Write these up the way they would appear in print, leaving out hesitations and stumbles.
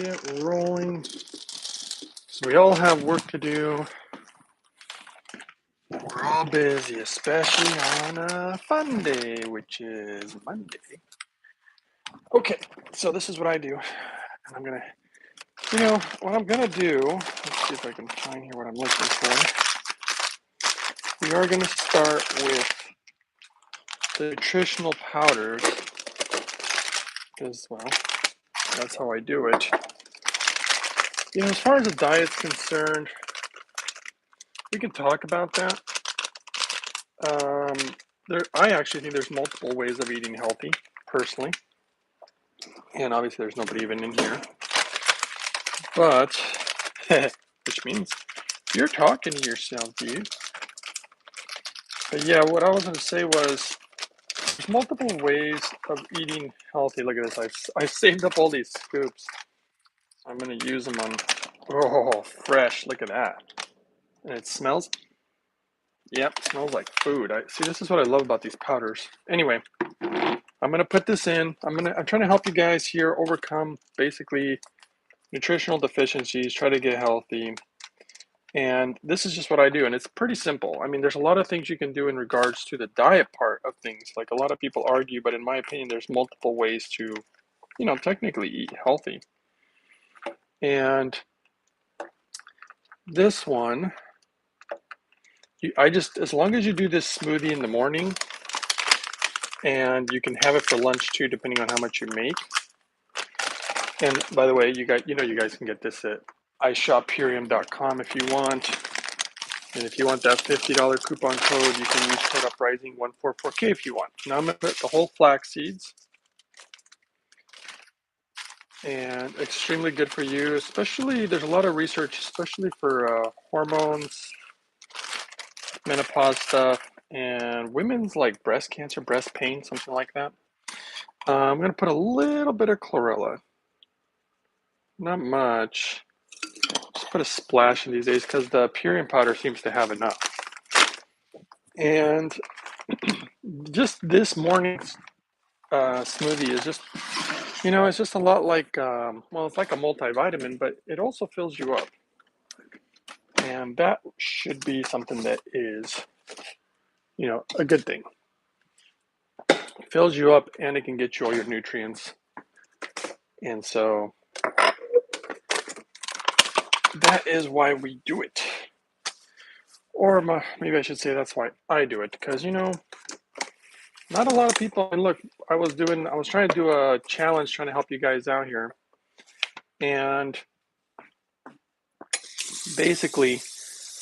get rolling. So we all have work to do. We're all busy, especially on a fun day, which is Monday. Okay, so this is what I do. And I'm gonna, what I'm gonna do, let's see if I can find here what I'm looking for. We are gonna start with the nutritional powders, because, well, that's how I do it. As far as the diet's concerned, we can talk about that. I actually think there's multiple ways of eating healthy, personally. And obviously there's nobody even in here. But, which means you're talking to yourself, dude. But yeah, what I was going to say was there's multiple ways of eating healthy. Look at this. I saved up all these scoops. I'm going to use them on, fresh. Look at that. And it smells, yep, it smells like food. See, this is what I love about these powders. Anyway, I'm going to put this in. I'm trying to help you guys here overcome basically nutritional deficiencies, try to get healthy. And this is just what I do, and it's pretty simple. I mean, there's a lot of things you can do in regards to the diet part of things. Like, a lot of people argue, but in my opinion, there's multiple ways to, technically eat healthy. And this one, as long as you do this smoothie in the morning, and you can have it for lunch too, depending on how much you make. And by the way, you guys can get this at iShopPurium.com if you want. And if you want that $50 coupon code, you can use code Uprising144K if you want. Now I'm going to put the whole flax seeds. And extremely good for you, especially, there's a lot of research, especially for hormones, menopause stuff, and women's like breast cancer, breast pain, something like that. I'm going to put a little bit of chlorella. Not much. Just put a splash in these days because the Purium powder seems to have enough. And just this morning's smoothie is just, it's just a lot like, it's like a multivitamin, but it also fills you up. And that should be something that is, a good thing. It fills you up and it can get you all your nutrients. And so that is why we do it. Or maybe I should say that's why I do it, because, not a lot of people, and look, I was trying to do a challenge trying to help you guys out here. And basically,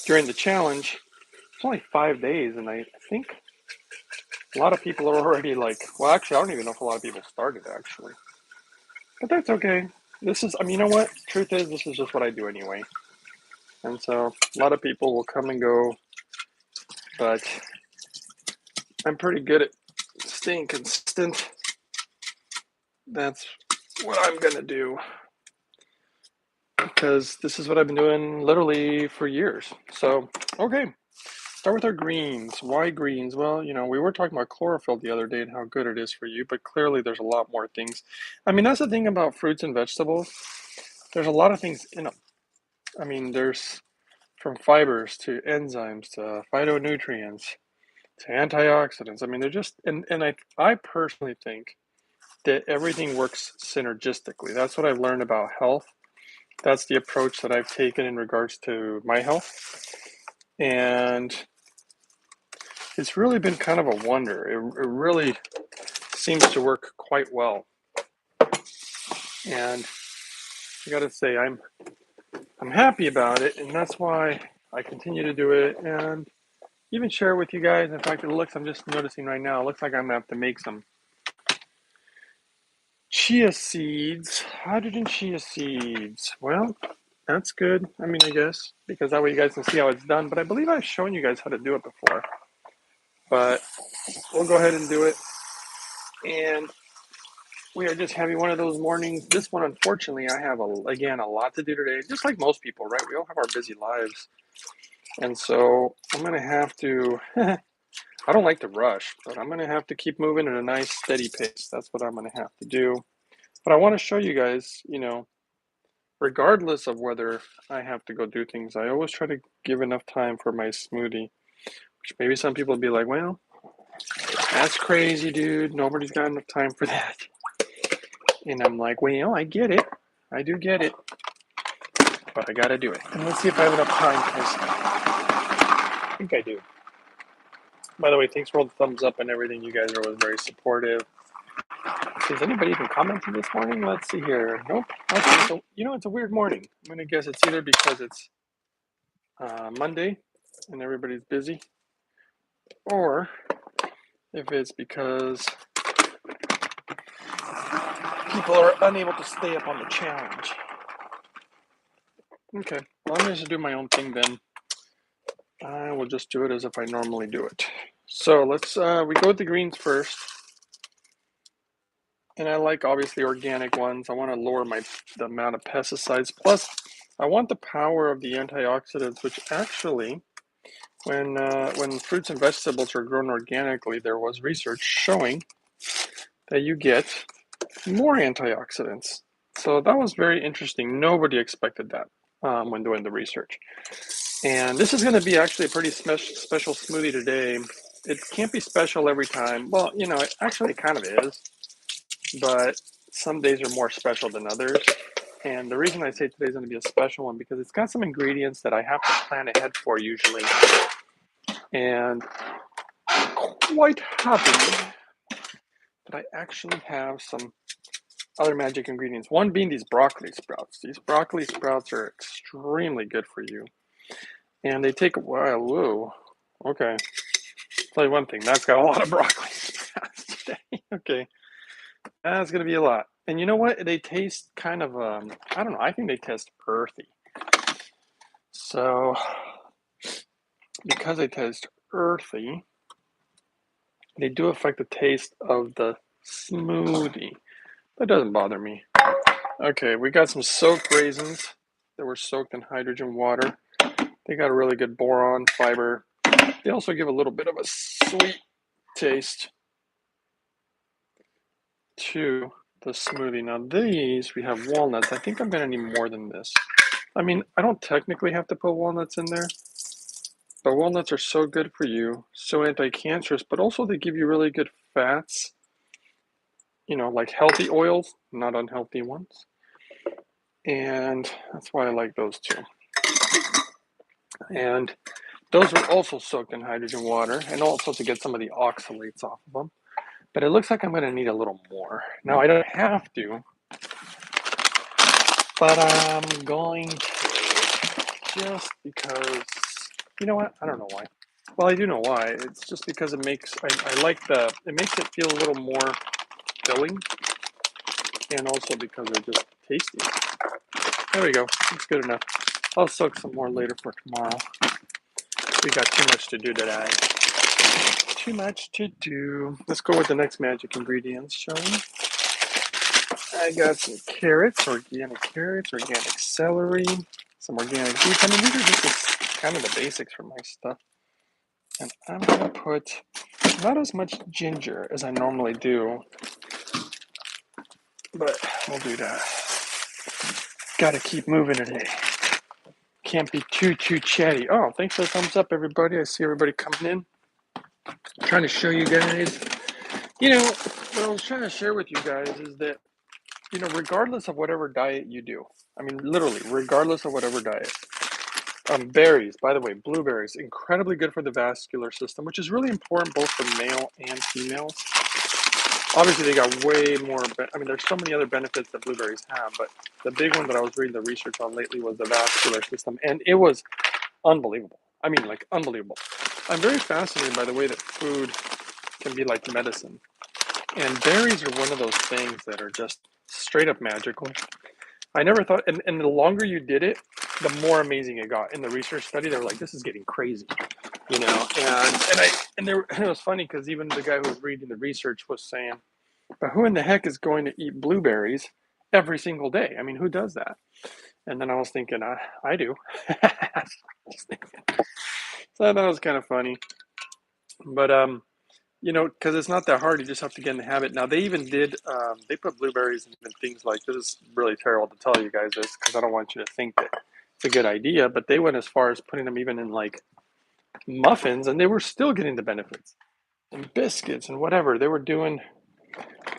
during the challenge, it's only 5 days, and I think a lot of people are already like, well, actually, I don't even know if a lot of people started, actually. But that's okay. You know what? Truth is, this is just what I do anyway. And so, a lot of people will come and go, but I'm pretty good at staying consistent. That's what I'm going to do, because this is what I've been doing literally for years. So, okay. Start with our greens. Why greens? Well, we were talking about chlorophyll the other day and how good it is for you, but clearly there's a lot more things. I mean, that's the thing about fruits and vegetables. There's a lot of things in them. I mean, there's from fibers to enzymes to phytonutrients to antioxidants. I mean, they're just, and I personally think that everything works synergistically. That's what I've learned about health. That's the approach that I've taken in regards to my health. And it's really been kind of a wonder. It really seems to work quite well. And I got to say, I'm happy about it, and that's why I continue to do it and even share it with you guys. In fact, I'm just noticing right now, it looks like I'm going to have to make some chia seeds, hydrogen chia seeds. Well, that's good. I mean, I guess, because that way you guys can see how it's done. But I believe I've shown you guys how to do it before. But we'll go ahead and do it. And we are just having one of those mornings. This one, unfortunately, I have, a lot to do today. Just like most people, right? We all have our busy lives. And so I'm going to have to, I don't like to rush, but I'm going to have to keep moving at a nice steady pace. That's what I'm going to have to do. But I want to show you guys, regardless of whether I have to go do things, I always try to give enough time for my smoothie, which maybe some people would be like, well, that's crazy, dude. Nobody's got enough time for that. And I'm like, well, I get it. I do get it. But I gotta do it. And let's see if I have enough time, because I think I do. By the way, thanks for all the thumbs up and everything. You guys are always very supportive. Has anybody even commented this morning? Let's see here. Nope. Okay, so, it's a weird morning. I'm going to guess it's either because it's Monday and everybody's busy, or if it's because people are unable to stay up on the challenge. Okay, well, I'm going to do my own thing then. I will just do it as if I normally do it. So let's, we go with the greens first. And I like, obviously, organic ones. I want to lower the amount of pesticides. Plus, I want the power of the antioxidants, which actually, when fruits and vegetables are grown organically, there was research showing that you get more antioxidants. So that was very interesting. Nobody expected that when doing the research. And this is going to be actually a pretty special smoothie today. It can't be special every time. Well, it kind of is. But some days are more special than others. And the reason I say today's going to be a special one, because it's got some ingredients that I have to plan ahead for usually. And I'm quite happy that I actually have some other magic ingredients. One being these broccoli sprouts. These broccoli sprouts are extremely good for you. And they take a while. Whoa. Okay. I'll tell you one thing. That's got a lot of broccoli sprouts today. Okay. That's going to be a lot. And you know what? They taste kind of, I don't know. I think they taste earthy. So, because they taste earthy, they do affect the taste of the smoothie. That doesn't bother me. Okay, we got some soaked raisins that were soaked in hydrogen water. They got a really good boron fiber. They also give a little bit of a sweet taste to the smoothie. Now these, we have walnuts. I think I'm going to need more than this. I mean, I don't technically have to put walnuts in there, but walnuts are so good for you, so anti-cancerous, but also they give you really good fats, like healthy oils, not unhealthy ones. And that's why I like those two. And those are also soaked in hydrogen water, and also to get some of the oxalates off of them. But it looks like I'm going to need a little more. Now, I don't have to, but I'm going to, just because, you know what? I don't know why. Well, I do know why. It's just because it makes, it makes it feel a little more filling, and also because they're just tasty. There we go. It's good enough. I'll soak some more later for tomorrow. We got too much to do today. Too much to do. Let's go with the next magic ingredients, shall we? I got some organic celery, some organic beets. I mean, these are just kind of the basics for my stuff. And I'm going to put not as much ginger as I normally do, but we'll do that. Got to keep moving today. Can't be too chatty. Oh, thanks for the thumbs up, everybody. I see everybody coming in. I'm trying to show you guys. What I was trying to share with you guys is that, regardless of whatever diet you do, I mean, literally, regardless of whatever diet, berries, by the way, blueberries, incredibly good for the vascular system, which is really important both for male and females. Obviously, they got way more, there's so many other benefits that blueberries have, but the big one that I was reading the research on lately was the vascular system, and it was unbelievable. Unbelievable. I'm very fascinated by the way that food can be like medicine. And berries are one of those things that are just straight up magical. I never thought, and the longer you did it, the more amazing it got. In the research study, they were like, this is getting crazy, and it was funny because even the guy who was reading the research was saying, but who in the heck is going to eat blueberries every single day? I mean, who does that? And then I was thinking, I do. So that was kind of funny. But you know, because it's not that hard. You just have to get in the habit. Now they even did. They put blueberries and even things like this. Is really terrible to tell you guys this because I don't want you to think that it's a good idea. But they went as far as putting them even in like muffins, and they were still getting the benefits and biscuits and whatever they were doing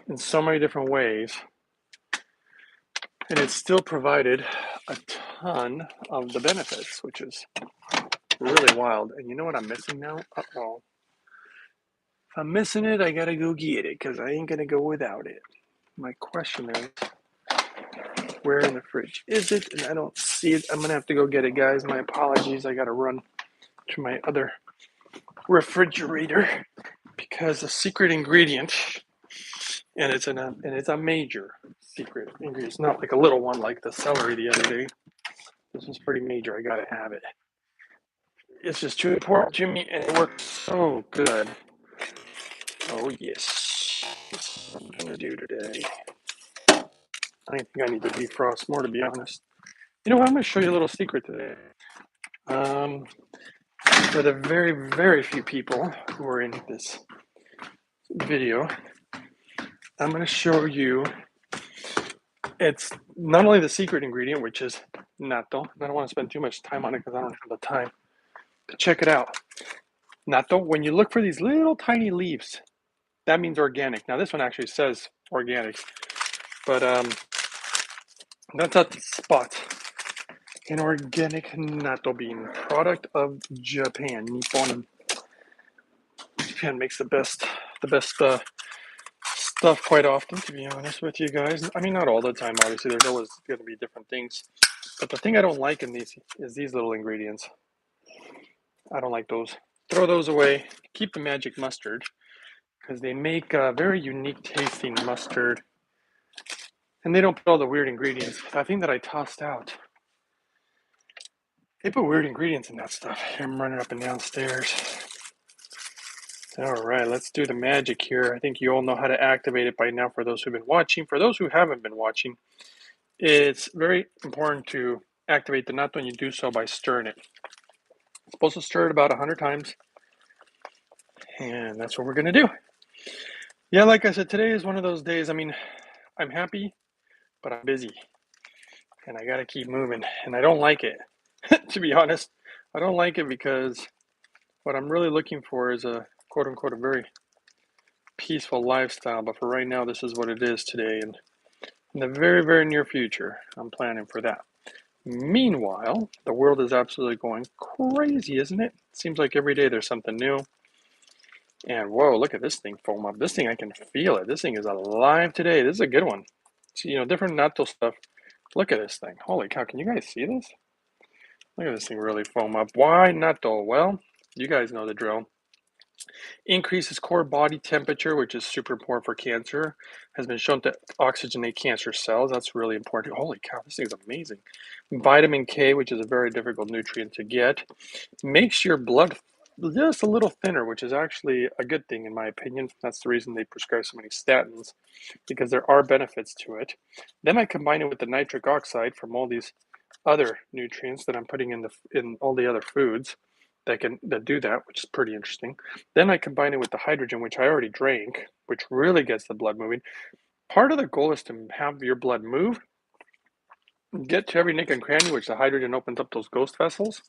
in so many different ways, and it still provided a ton of the benefits, which is really wild. And you know what I'm missing now? Uh-oh. If I'm missing it, I gotta go get it because I ain't gonna go without it. My question is, where in the fridge is it? And I don't see it. I'm gonna have to go get it, guys. My apologies. I gotta run to my other refrigerator because the secret ingredient, and it's a major secret ingredient. It's not like a little one like the celery the other day. This is pretty major. I gotta have it. It's just too important to me, and it works so good. Oh yes, that's what I'm gonna do today. I think I need to defrost more, to be honest. You know what? I'm gonna show you a little secret today. Um, for the very, very few people who are in this video, I'm gonna show you. It's not only the secret ingredient, which is natto. I don't want to spend too much time on it because I don't have the time. But check it out. Natto. When you look for these little tiny leaves, that means organic. Now this one actually says organic, but that's at the spot. An organic natto bean, product of Japan. Nippon. Japan makes the best stuff quite often, to be honest with you guys. I mean, not all the time. Obviously, there's always going to be different things. But the thing I don't like in these is these little ingredients. I don't like those. Throw those away. Keep the magic mustard because they make a very unique tasting mustard. And they don't put all the weird ingredients. I think that I tossed out. They put weird ingredients in that stuff. I'm running up and downstairs. All right, let's do the magic here. I think you all know how to activate it by now for those who've been watching. For those who haven't been watching, it's very important to activate the natto, and you do so by stirring it. You're supposed to stir it about 100 times, and that's what we're going to do. Yeah, like I said, today is one of those days. I mean, I'm happy, but I'm busy, and I got to keep moving, and I don't like it. To be honest, I don't like it because what I'm really looking for is a quote-unquote a very peaceful lifestyle, but for right now, this is what it is today, and in the very, very near future, I'm planning for that. Meanwhile, the world is absolutely going crazy, isn't it? Seems like every day there's something new. And whoa, look at this thing foam up. This thing, I can feel it. This thing is alive today. This is a good one. So, different natto stuff. Look at this thing. Holy cow, can you guys see this? Look at this thing really foam up. Why natto? Well, you guys know the drill. Increases core body temperature, which is super important for cancer. Has been shown to oxygenate cancer cells. That's really important. Holy cow, this thing's amazing. Vitamin K, which is a very difficult nutrient to get. Makes your blood just a little thinner, which is actually a good thing in my opinion. That's the reason they prescribe so many statins, because there are benefits to it. Then I combine it with the nitric oxide from all these other nutrients that I'm putting in all the other foods that do that, which is pretty interesting. Then I combine it with the hydrogen, which I already drank, which really gets the blood moving. Part of the goal is to have your blood move, get to every nick and cranny, which the hydrogen opens up those ghost vessels,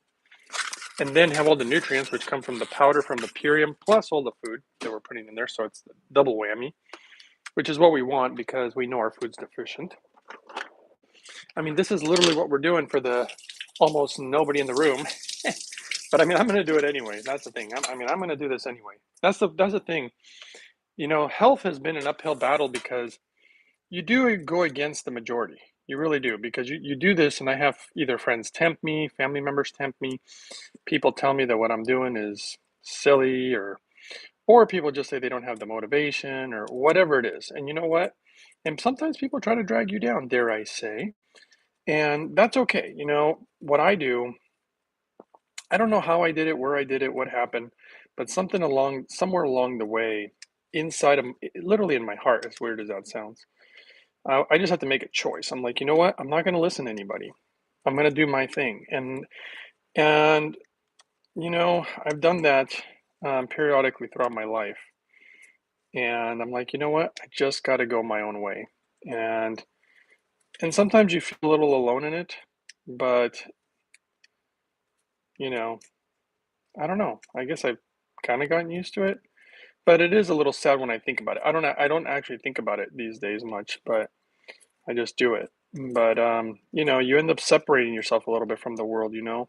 and then have all the nutrients, which come from the powder from the Purium, plus all the food that we're putting in there. So it's the double whammy, which is what we want because we know our food's deficient. I mean, this is literally what we're doing for the almost nobody in the room. But I mean, I'm going to do it anyway. That's the thing. I'm going to do this anyway. That's the thing. Health has been an uphill battle because you do go against the majority. You really do, because you do this, and I have either friends tempt me, family members tempt me, people tell me that what I'm doing is silly, or people just say they don't have the motivation or whatever it is. And you know what? And sometimes people try to drag you down, dare I say. And that's okay. What I do, I don't know how I did it, where I did it, what happened, but somewhere along the way, inside of literally in my heart, as weird as that sounds, I just have to make a choice. I'm like, you know what? I'm not going to listen to anybody. I'm going to do my thing. And I've done that periodically throughout my life. And I'm like, you know what? I just got to go my own way. And sometimes you feel a little alone in it, but you know, I don't know. I guess I've kind of gotten used to it, but it is a little sad when I think about it. I don't actually think about it these days much, but I just do it. But you know, you end up separating yourself a little bit from the world, you know,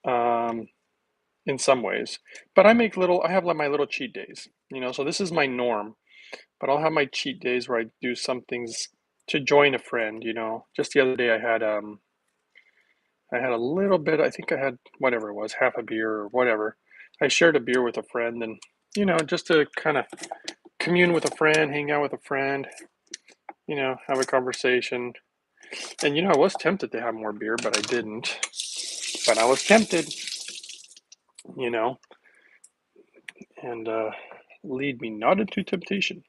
um, in some ways. But I have like my little cheat days, you know. So this is my norm, but I'll have my cheat days where I do some things to join a friend, you know. Just the other day I had a little bit, I think I had whatever it was, half a beer or whatever. I shared a beer with a friend and, you know, just to kind of commune with a friend, hang out with a friend, you know, have a conversation. And, you know, I was tempted to have more beer, but I didn't. But I was tempted, you know, and lead me not into temptation.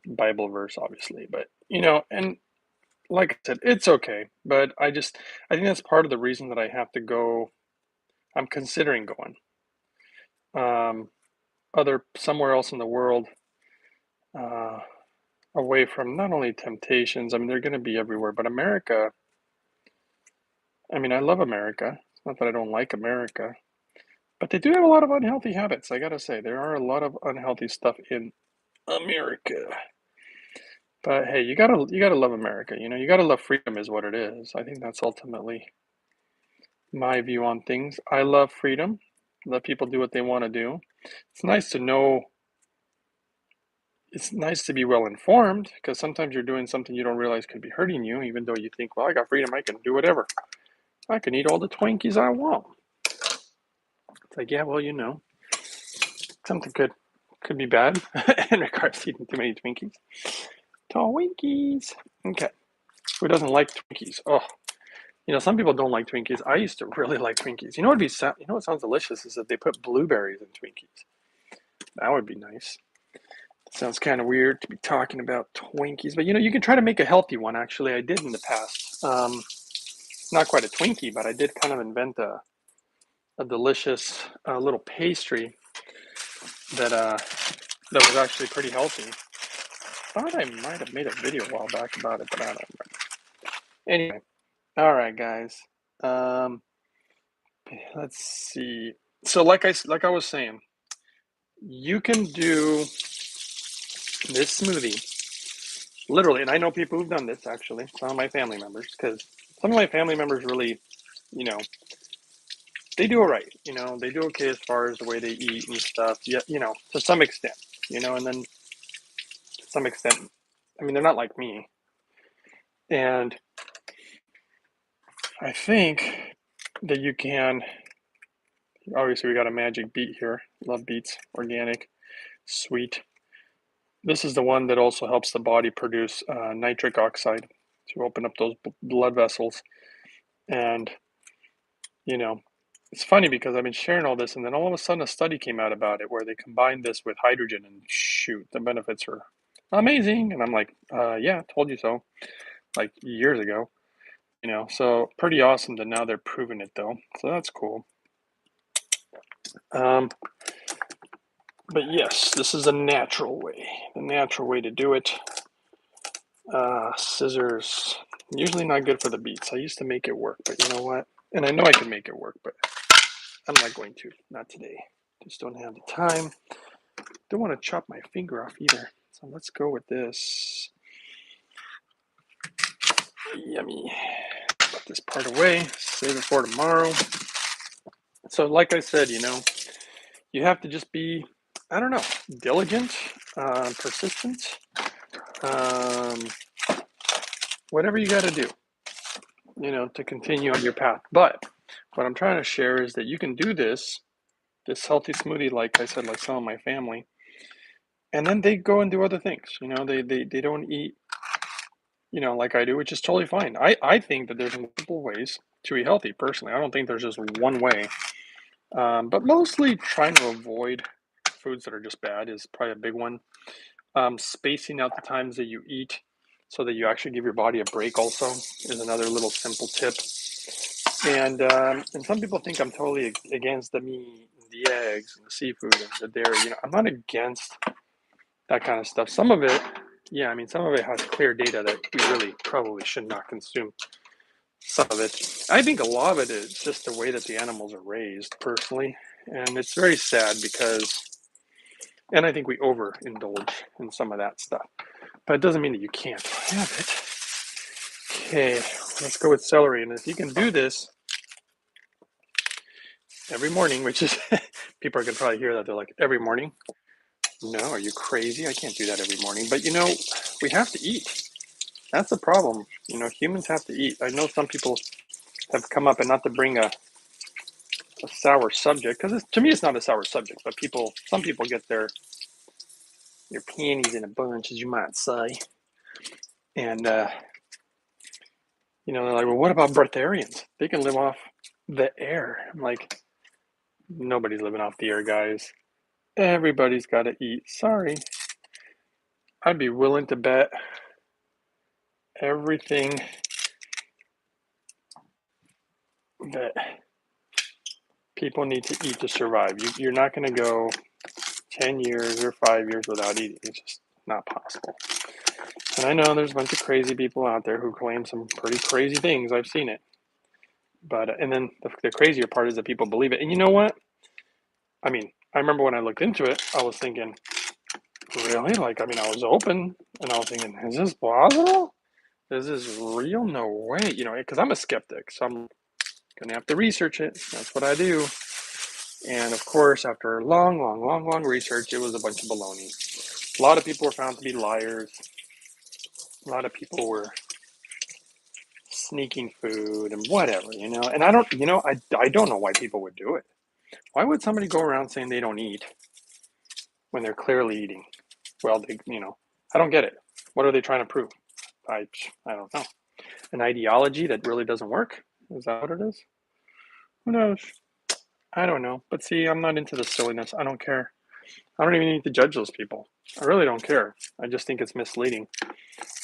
Bible verse, obviously. But, you know, and like I said, it's okay. But I think that's part of the reason that I have to go. I'm considering going. Um, somewhere else in the world, uh, away from not only temptations. I mean, they're going to be everywhere, but America. I mean, I love America. It's not that I don't like America, but they do have a lot of unhealthy habits. I gotta say, there are a lot of unhealthy stuff in America. But hey, you gotta love America. You know, you gotta love freedom, is what it is. I think that's ultimately my view on things. I love freedom. Let people do what they want to do. It's nice to know it's nice to be well informed because sometimes you're doing something you don't realize could be hurting you, even though you think, well, I got freedom, I can do whatever. I can eat all the Twinkies I want. It's like, yeah, well, you know, something could be bad in regards to eating too many Twinkies. Twinkies. Okay. Who doesn't like Twinkies? Oh, you know, some people don't like Twinkies. I used to really like Twinkies. You know you know what sounds delicious is that they put blueberries in Twinkies. That would be nice. Sounds kind of weird to be talking about Twinkies, but you know, you can try to make a healthy one. Actually, I did in the past. Not quite a Twinkie, but I did kind of invent a delicious little pastry that was actually pretty healthy. I thought I might have made a video a while back about it, but I don't remember. Anyway, all right, guys. Um, let's see. So, like I was saying, you can do this smoothie literally, and I know people who've done this actually. Some of my family members, because some of my family members really, you know, they do all right. You know, they do okay as far as the way they eat and stuff. Yeah, you know, to some extent. You know, and then to some extent, I mean, they're not like me. And I think that you can. Obviously, we got a magic beet here. Love beets, organic, sweet. This is the one that also helps the body produce nitric oxide to open up those blood vessels. And, you know, it's funny because I've been sharing all this, and then all of a sudden a study came out about it where they combined this with hydrogen, and shoot, the benefits are amazing. And I'm like, yeah, told you so, like years ago, you know. So pretty awesome that now they're proving it though. So that's cool. Um, but yes, this is the natural way to do it. Scissors, usually not good for the beets. I used to make it work, but you know what? And I know I can make it work, but I'm not going to. Not today. Just don't have the time. Don't want to chop my finger off either. So let's go with this. Yummy. Put this part away. Save it for tomorrow. So like I said, you know, you have to just be, I don't know, diligent, persistent, um, whatever you got to do, you know, to continue on your path. But what I'm trying to share is that you can do this healthy smoothie, like I said, like some of my family, and then they go and do other things. You know, they don't eat, you know, like I do, which is totally fine. I think that there's multiple ways to eat healthy. Personally, I don't think there's just one way. But mostly trying to avoid foods that are just bad is probably a big one. Spacing out the times that you eat so that you actually give your body a break also is another little simple tip. And some people think I'm totally against the meat the eggs and the seafood and the dairy. You know, I'm not against that kind of stuff. Some of it, yeah, I mean, some of it has clear data that we really probably should not consume. Some of it, I think a lot of it is just the way that the animals are raised, personally, and it's very sad because, and I think we overindulge in some of that stuff, but it doesn't mean that you can't have it. Okay, let's go with celery, and if you can do this every morning, which is, people are gonna probably hear that, they're like, every morning? No, are you crazy? I can't do that every morning, but you know, we have to eat. That's the problem. You know, humans have to eat. I know some people have come up, and not to bring a sour subject, because to me it's not a sour subject, but some people get their panties in a bunch, as you might say, and you know, they're like, well, what about breatharians? They can live off the air. I'm like, nobody's living off the air, guys. Everybody's got to eat. Sorry, I'd be willing to bet everything that people need to eat to survive. You're not going to go 10 years or 5 years without eating. It's just not possible. And I know there's a bunch of crazy people out there who claim some pretty crazy things. I've seen it. But, and then the crazier part is that people believe it. And you know what? I mean, I remember when I looked into it, I was thinking, really? Like, I mean, I was open and I was thinking, is this plausible? Is this real? No way. You know, because I'm a skeptic. So I'm going to have to research it. That's what I do. And of course, after long research, it was a bunch of baloney. A lot of people were found to be liars. A lot of people were sneaking food and whatever, you know. And I don't, you know, I don't know why people would do it. Why would somebody go around saying they don't eat when they're clearly eating? Well, they, you know, I don't get it. What are they trying to prove? I don't know. An ideology that really doesn't work? Is that what it is? Who knows? I don't know. But see, I'm not into the silliness. I don't care. I don't even need to judge those people. I really don't care. I just think it's misleading.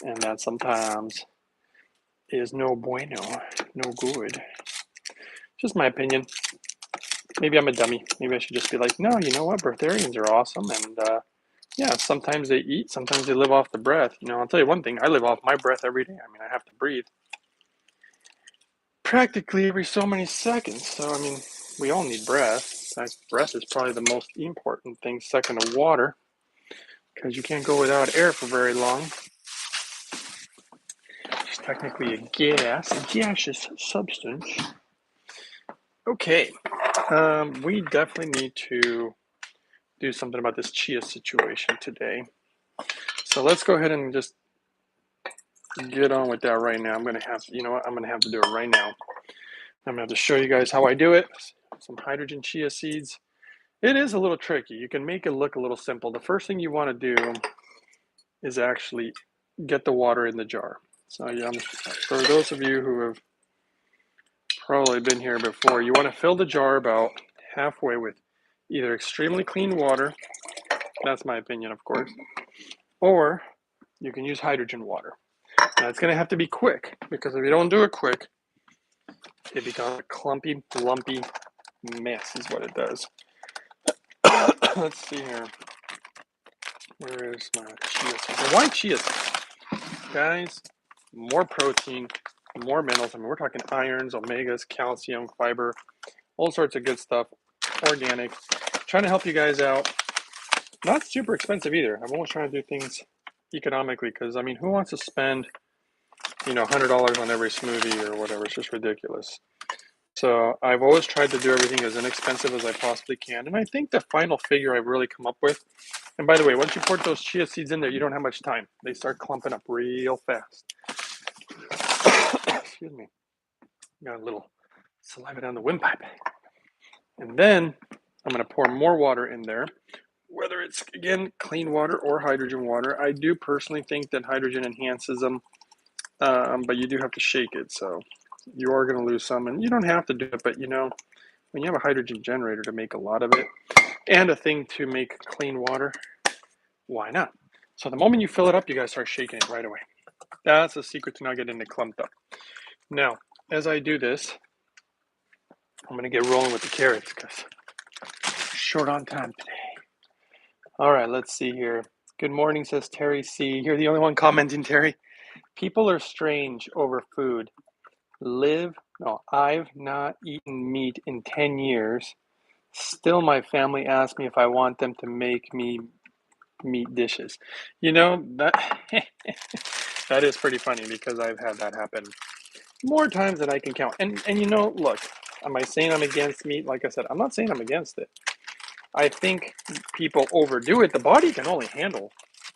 And that sometimes is no bueno, no good. Just my opinion. Maybe I'm a dummy. Maybe I should just be like, no, you know what? Breatharians are awesome. And yeah, sometimes they eat, sometimes they live off the breath. You know, I'll tell you one thing. I live off my breath every day. I mean, I have to breathe practically every so many seconds. So, I mean, we all need breath. In fact, breath is probably the most important thing, second to water, because you can't go without air for very long. It's technically a gas, a gaseous substance. Okay, we definitely need to do something about this chia situation today. So let's go ahead and just get on with that right now. I'm going to have, you know what, I'm going to have to do it right now. I'm going to have to show you guys how I do it. Some hydrogen chia seeds. It is a little tricky. You can make it look a little simple. The first thing you want to do is actually get the water in the jar. So yeah, for those of you who have probably been here before, you want to fill the jar about halfway with either extremely clean water, that's my opinion, of course, or you can use hydrogen water. Now it's going to have to be quick, because if you don't do it quick, it becomes a clumpy, lumpy mess is what it does. Let's see here. Where is my chia seeds? Why chia seeds? Guys, more protein, more minerals. I mean, we're talking irons, omegas, calcium, fiber, all sorts of good stuff, organic. Trying to help you guys out. Not super expensive either. I'm always trying to do things economically, because, I mean, who wants to spend, you know, $100 on every smoothie or whatever? It's just ridiculous. So I've always tried to do everything as inexpensive as I possibly can. And I think the final figure I've really come up with, and by the way, once you pour those chia seeds in there, you don't have much time. They start clumping up real fast. Excuse me. Got a little saliva down the windpipe. And then I'm going to pour more water in there, whether it's, again, clean water or hydrogen water. I do personally think that hydrogen enhances them, but you do have to shake it. So you are going to lose some, and you don't have to do it, but you know, when you have a hydrogen generator to make a lot of it and a thing to make clean water, why not? So the moment you fill it up, you guys start shaking it right away. That's the secret to not getting it clumped up. Now, as I do this, I'm going to get rolling with the carrots, because short on time today. All right, let's see here. Good morning, says Terry C. You're the only one commenting, Terry. People are strange over food. I've not eaten meat in 10 years. Still, my family asks me if I want them to make me meat dishes. You know, that that is pretty funny because I've had that happen more times than I can count. And you know, look, am I saying I'm against meat? Like I said, I'm not saying I'm against it. I think people overdo it. The body can only handle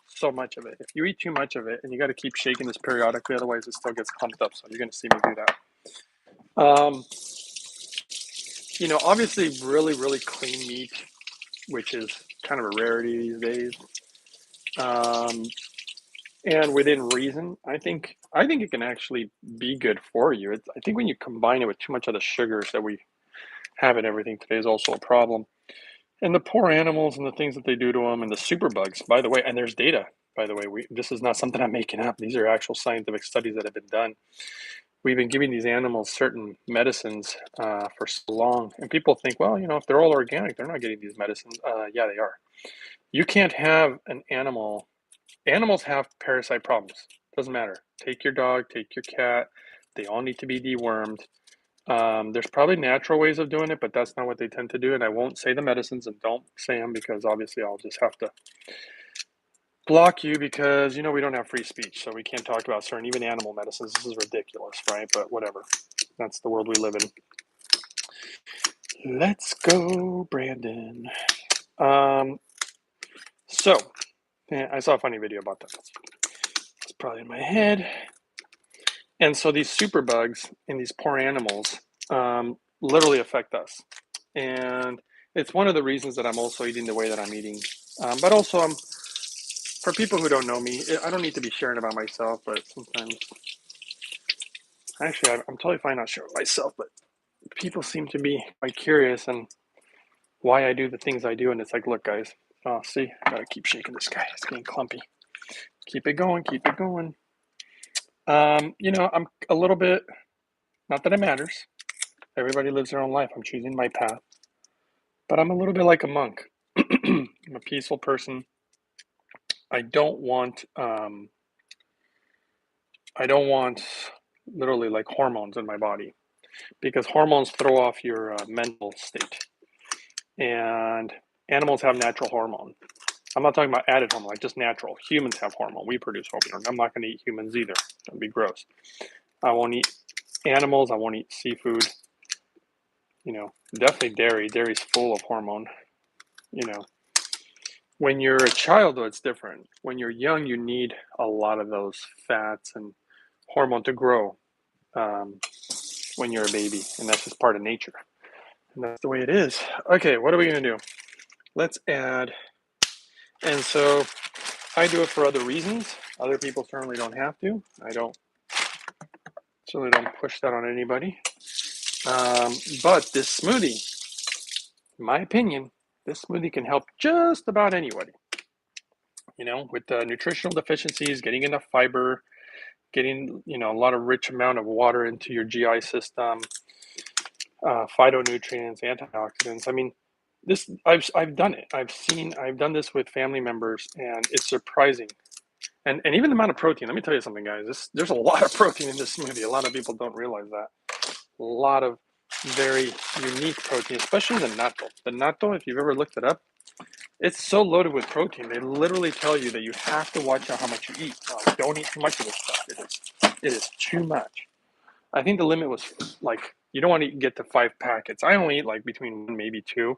so much of it. If you eat too much of it, and you got to keep shaking this periodically, otherwise it still gets clumped up. So you're going to see me do that. You know, obviously, really, really clean meat, which is kind of a rarity these days, and within reason, I think it can actually be good for you. I think when you combine it with too much of the sugars that we have in everything today is also a problem. And the poor animals and the things that they do to them, and the superbugs, by the way, and there's data, by the way, this is not something I'm making up. These are actual scientific studies that have been done. We've been giving these animals certain medicines for so long, and people think, well, you know, if they're all organic, they're not getting these medicines. Yeah, they are. You can't have an animal. Animals have parasite problems. Doesn't matter. Take your dog, take your cat. They all need to be dewormed. There's probably natural ways of doing it, but that's not what they tend to do. And I won't say the medicines, and don't say them because obviously I'll just have to block you because, you know, we don't have free speech. So we can't talk about certain, even animal medicines. This is ridiculous, right? But whatever. That's the world we live in. Let's go, Brandon. So I saw a funny video about that. It's probably in my head. And so these superbugs in these poor animals literally affect us. And it's one of the reasons that I'm also eating the way that I'm eating. But also, for people who don't know me, I don't need to be sharing about myself, but sometimes, actually, I'm totally fine not sharing myself, but people seem to be quite curious and why I do the things I do. And it's like, look, guys, see, I gotta keep shaking this guy. It's getting clumpy. Keep it going, keep it going. You know, I'm a little bit, not that it matters. Everybody lives their own life. I'm choosing my path. But I'm a little bit like a monk. I'm a peaceful person. I don't want literally like hormones in my body, because hormones throw off your mental state. And animals have natural hormone. I'm not talking about added hormone, like just natural. Humans have hormone. We produce hormone. I'm not going to eat humans either. That'd be gross. I won't eat animals. I won't eat seafood. You know, definitely dairy. Dairy's full of hormone. You know, when you're a child, though, it's different. When you're young, you need a lot of those fats and hormone to grow when you're a baby, and that's just part of nature. And that's the way it is. Okay, what are we going to do? Let's add, and so I do it for other reasons. Other people certainly don't have to. I certainly don't push that on anybody. But this smoothie, in my opinion, this smoothie can help just about anybody. You know, with the nutritional deficiencies, getting enough fiber, getting, you know, a lot of rich amount of water into your GI system, phytonutrients, antioxidants. I mean, this I've done it. I've done this with family members, and it's surprising. And even the amount of protein. Let me tell you something, guys. There's a lot of protein in this smoothie. A lot of people don't realize that. A lot of very unique protein, especially the natto. The natto, if you've ever looked it up, it's so loaded with protein. They literally tell you that you have to watch out how much you eat. Don't eat too much of this stuff. It is too much. I think the limit was like, you don't want to get to 5 packets. I only eat like between 1, maybe 2.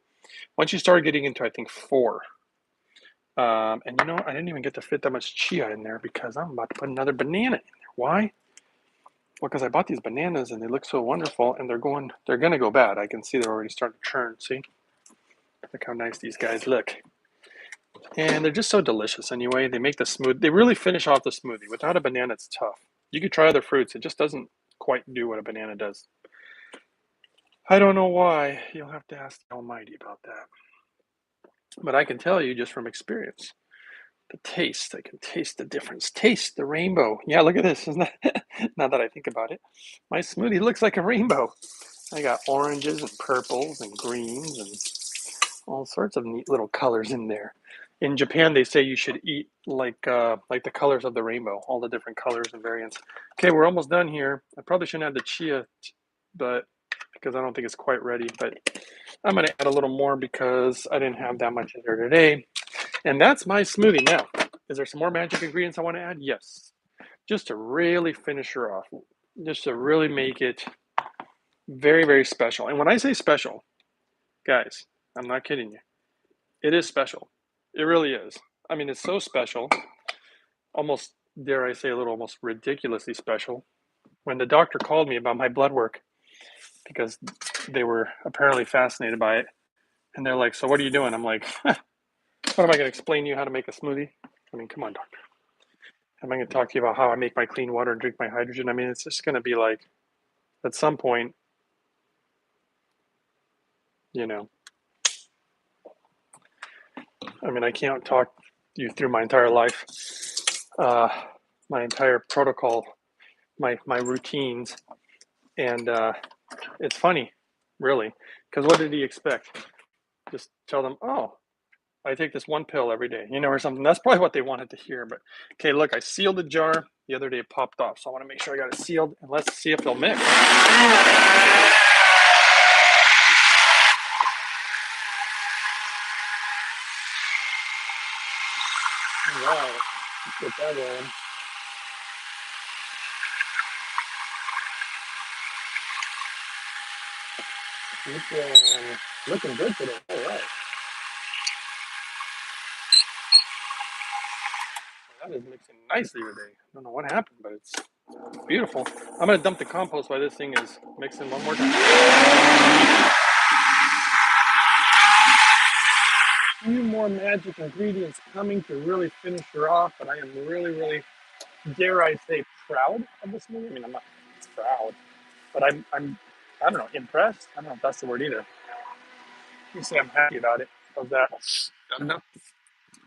Once you start getting into, I think, 4. And you know, I didn't even get to fit that much chia in there because I'm about to put another banana in there. Why? Well, because I bought these bananas and they look so wonderful, and they're going to go bad. I can see they're already starting to churn. See? Look how nice these guys look. And they're just so delicious anyway. They make the smoothie. They really finish off the smoothie. Without a banana, it's tough. You could try other fruits. It just doesn't quite do what a banana does. I don't know why. You'll have to ask the Almighty about that. But I can tell you just from experience. The taste, I can taste the difference. Taste the rainbow. Yeah, look at this. Isn't that, now that I think about it, my smoothie looks like a rainbow. I got oranges and purples and greens and All sorts of neat little colors in there. In Japan, they say you should eat like the colors of the rainbow, all the different colors and variants. Okay, we're almost done here. I probably shouldn't add the chia, but because I don't think it's quite ready. But I'm gonna add a little more because I didn't have that much in there today. And that's my smoothie. Now, is there some more magic ingredients I want to add? Yes, just to really finish her off, just to really make it very, very special. And when I say special, guys, I'm not kidding you. It is special. It really is. I mean, it's so special, almost, dare I say, a little almost ridiculously special. When the doctor called me about my blood work, because they were apparently fascinated by it, and they're like, "So what are you doing?" I'm like, "What am I going to explain to you how to make a smoothie? I mean, come on, doctor. Am I going to talk to you about how I make my clean water and drink my hydrogen? I mean, it's just going to be like, at some point, you know, I mean, I can't talk you through my entire life, my entire protocol, my routines, and it's funny, really, because what did he expect? Just tell them, oh, I take this one pill every day, or something. That's probably what they wanted to hear. But okay, look, I sealed the jar the other day. It popped off, so I want to make sure I got it sealed, and let's see if they'll mix. All right, let's get that rolling. Looking good today. All right. That is mixing nicely today. I don't know what happened, but it's beautiful. I'm going to dump the compost while this thing is mixing one more time. A few more magic ingredients coming to really finish her off, but I am really, really, dare I say, proud of this movie. I mean, I'm not proud, but I'm I don't know, impressed. I don't know if that's the word either. You say I'm happy about it. How's that? Good enough?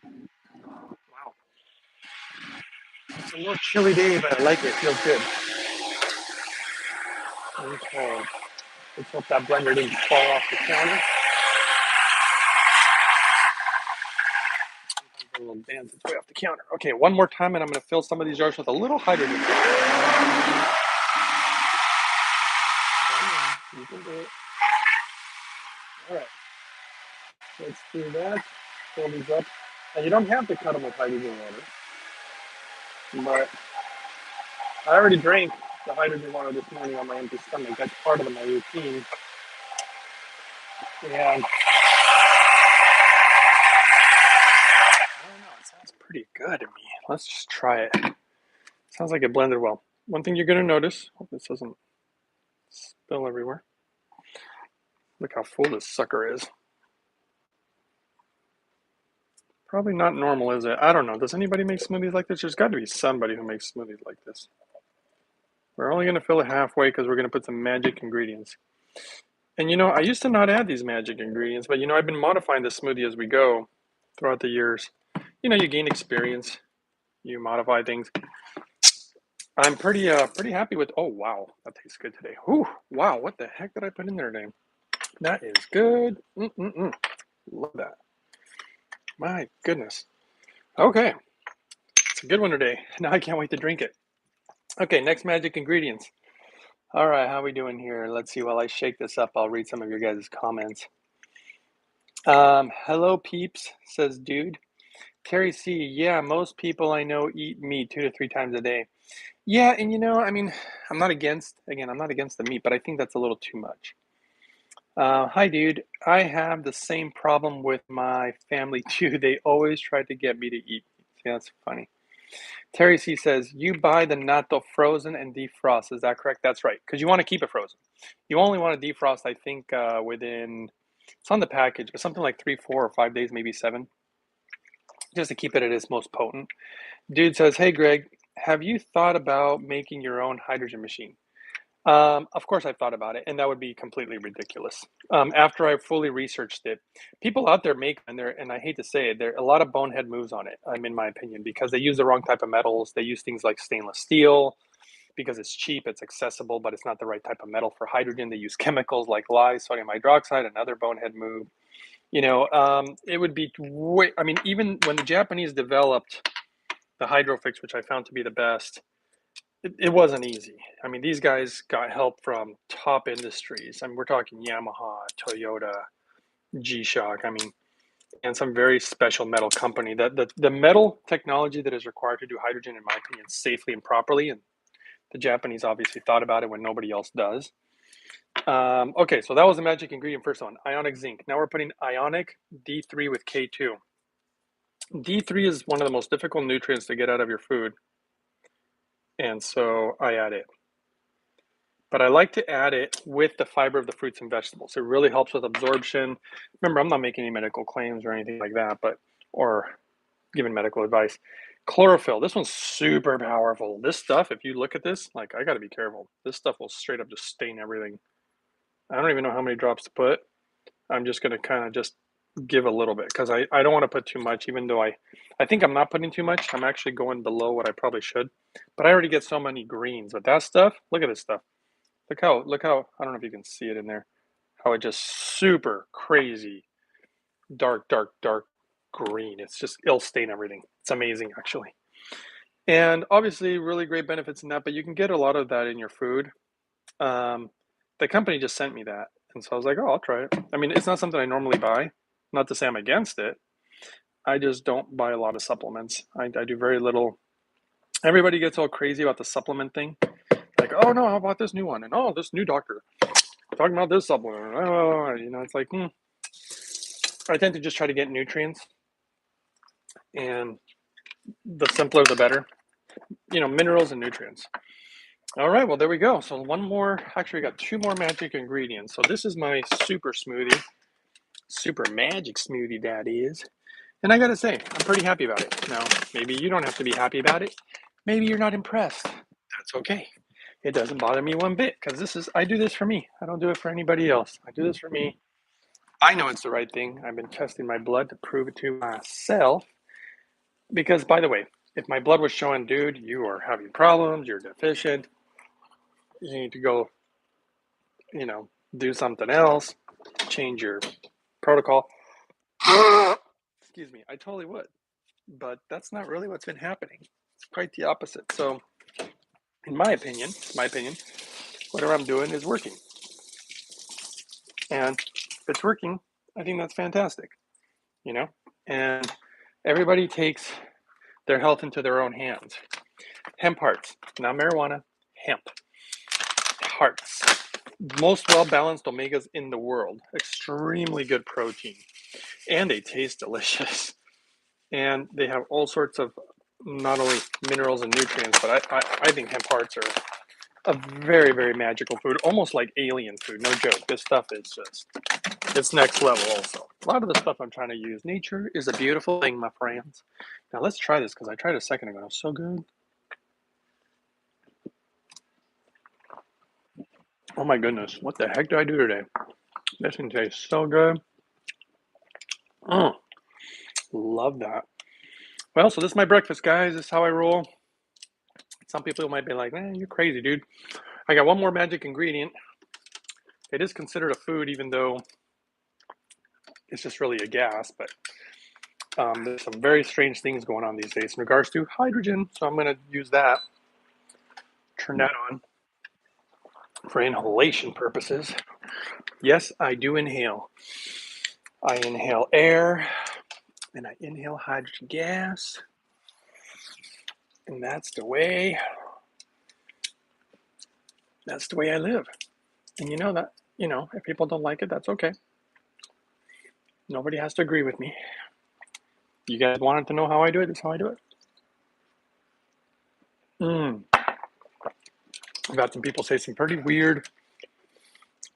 Wow. It's a little chilly day, but I like it. It feels good. Okay. Let's hope that blender didn't fall off the counter. Sometimes a little dance its way off the counter. Okay, one more time, and I'm going to fill some of these jars with a little hydrogen. You can do it. All right. Let's do that. Fill these up. And you don't have to cut them with hydrogen water, but I already drank the hydrogen water this morning on my empty stomach. That's part of my routine. And I don't know, it sounds pretty good to me. Let's just try it. Sounds like it blended well. One thing you're going to notice, hope this doesn't spill everywhere. Look how full this sucker is. Probably not normal, is it? I don't know. Does anybody make smoothies like this? There's got to be somebody who makes smoothies like this. We're only going to fill it halfway because we're going to put some magic ingredients. And I used to not add these magic ingredients, but I've been modifying the smoothie as we go throughout the years. You gain experience, you modify things. I'm pretty happy with. Oh wow, that tastes good today. Whew, wow, what the heck did I put in there today? That is good. Love that. My goodness. Okay, it's a good one today. Now I can't wait to drink it. Okay, next magic ingredients. All right, how are we doing here? Let's see. While I shake this up, I'll read some of your guys' comments. Hello, peeps, says dude. Carrie C, yeah, most people I know eat meat 2 to 3 times a day. Yeah, and I mean, I'm not against the meat, but I think that's a little too much. Hi, dude. I have the same problem with my family too. They always try to get me to eat. See, that's funny. Terry C says, you buy the natto frozen and defrost. Is that correct? That's right, because you want to keep it frozen. You only want to defrost, I think, within, it's on the package, but something like 3, 4, or 5 days, maybe 7, just to keep it at its most potent. Dude says, hey, Greg, have you thought about making your own hydrogen machine? Of course, I've thought about it, and that would be completely ridiculous. After I fully researched it, people out there make, and I hate to say it, there are a lot of bonehead moves on it, in my opinion, because they use the wrong type of metals. They use things like stainless steel because it's cheap, it's accessible, but it's not the right type of metal for hydrogen. They use chemicals like lye, sodium hydroxide, another bonehead move. it would be way, I mean, even when the Japanese developed the Hydrofix, which I found to be the best, it wasn't easy. I mean, these guys got help from top industries. I mean, we're talking Yamaha, Toyota, G-Shock, I mean, and some very special metal company. The metal technology that is required to do hydrogen, in my opinion, safely and properly, and the Japanese obviously thought about it when nobody else does. Okay, so that was the magic ingredient first one, ionic zinc. Now we're putting ionic D3 with K2. D3 is one of the most difficult nutrients to get out of your food, and so I add it. But I like to add it with the fiber of the fruits and vegetables. It really helps with absorption. Remember, I'm not making any medical claims or anything like that, or giving medical advice. Chlorophyll, this one's super powerful. This stuff, if you look at this, like, I got to be careful. This stuff will straight up just stain everything. I don't even know how many drops to put. I'm just going to kind of just give a little bit because I don't want to put too much, even though I think I'm not putting too much. I'm actually going below what I probably should. But I already get so many greens. But that stuff, look at this stuff. Look how, I don't know if you can see it in there, how it just super crazy, dark green. It's just, it'll stain everything. It's amazing, actually. And obviously, really great benefits in that, but you can get a lot of that in your food. The company just sent me that. And so I was like, oh, I'll try it. I mean, it's not something I normally buy. Not to say I'm against it. I just don't buy a lot of supplements. I do very little. Everybody gets all crazy about the supplement thing. Like, oh no, how about this new one? And oh, this new doctor talking about this supplement. Oh, it's like, I tend to just try to get nutrients, and the simpler the better. Minerals and nutrients. All right, well, there we go. So one more, actually, we got two more magic ingredients. So this is my super smoothie, super magic smoothie that is. And I gotta say, I'm pretty happy about it. Now, maybe you don't have to be happy about it. Maybe you're not impressed. That's okay. It doesn't bother me one bit because I do this for me. I don't do it for anybody else. I do this for me. I know it's the right thing. I've been testing my blood to prove it to myself. Because, by the way, if my blood was showing, dude, you are having problems, you're deficient, you need to go, do something else, change your protocol. Excuse me, I totally would. But that's not really what's been happening. It's quite the opposite. So, in my opinion, whatever I'm doing is working. And if it's working, I think that's fantastic, And everybody takes their health into their own hands. Hemp hearts, not marijuana, hemp hearts. Most well-balanced omegas in the world. Extremely good protein. And they taste delicious. And they have all sorts of not only minerals and nutrients, but I think hemp hearts are a very, very magical food, almost like alien food. No joke. This stuff is just, it's next level also. A lot of the stuff I'm trying to use. Nature is a beautiful thing, my friends. Now let's try this because I tried a second ago. It was so good. Oh my goodness. What the heck did I do today? This thing tastes so good. Love that. Well, so this is my breakfast, guys. This is how I roll. Some people might be like, you're crazy, dude. I got one more magic ingredient. It is considered a food, even though it's just really a gas. But there's some very strange things going on these days in regards to hydrogen. So I'm going to use that. Turn that on for inhalation purposes. Yes, I do inhale. I inhale air, and I inhale hydrogen gas. And that's the way I live. And if people don't like it, that's okay. Nobody has to agree with me. You guys wanted to know how I do it? That's how I do it. I've had some people say some pretty weird,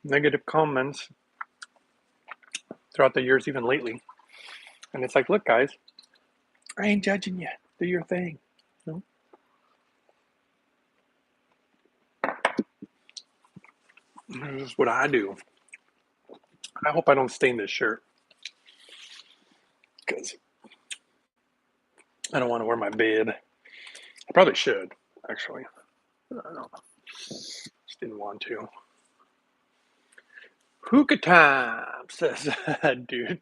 negative comments throughout the years, even lately. And it's like, look, guys, I ain't judging you. Do your thing. This is what I do. I hope I don't stain this shirt, because I don't want to wear my bib. I probably should, actually. I don't know. Just didn't want to. Hookah time, says dude.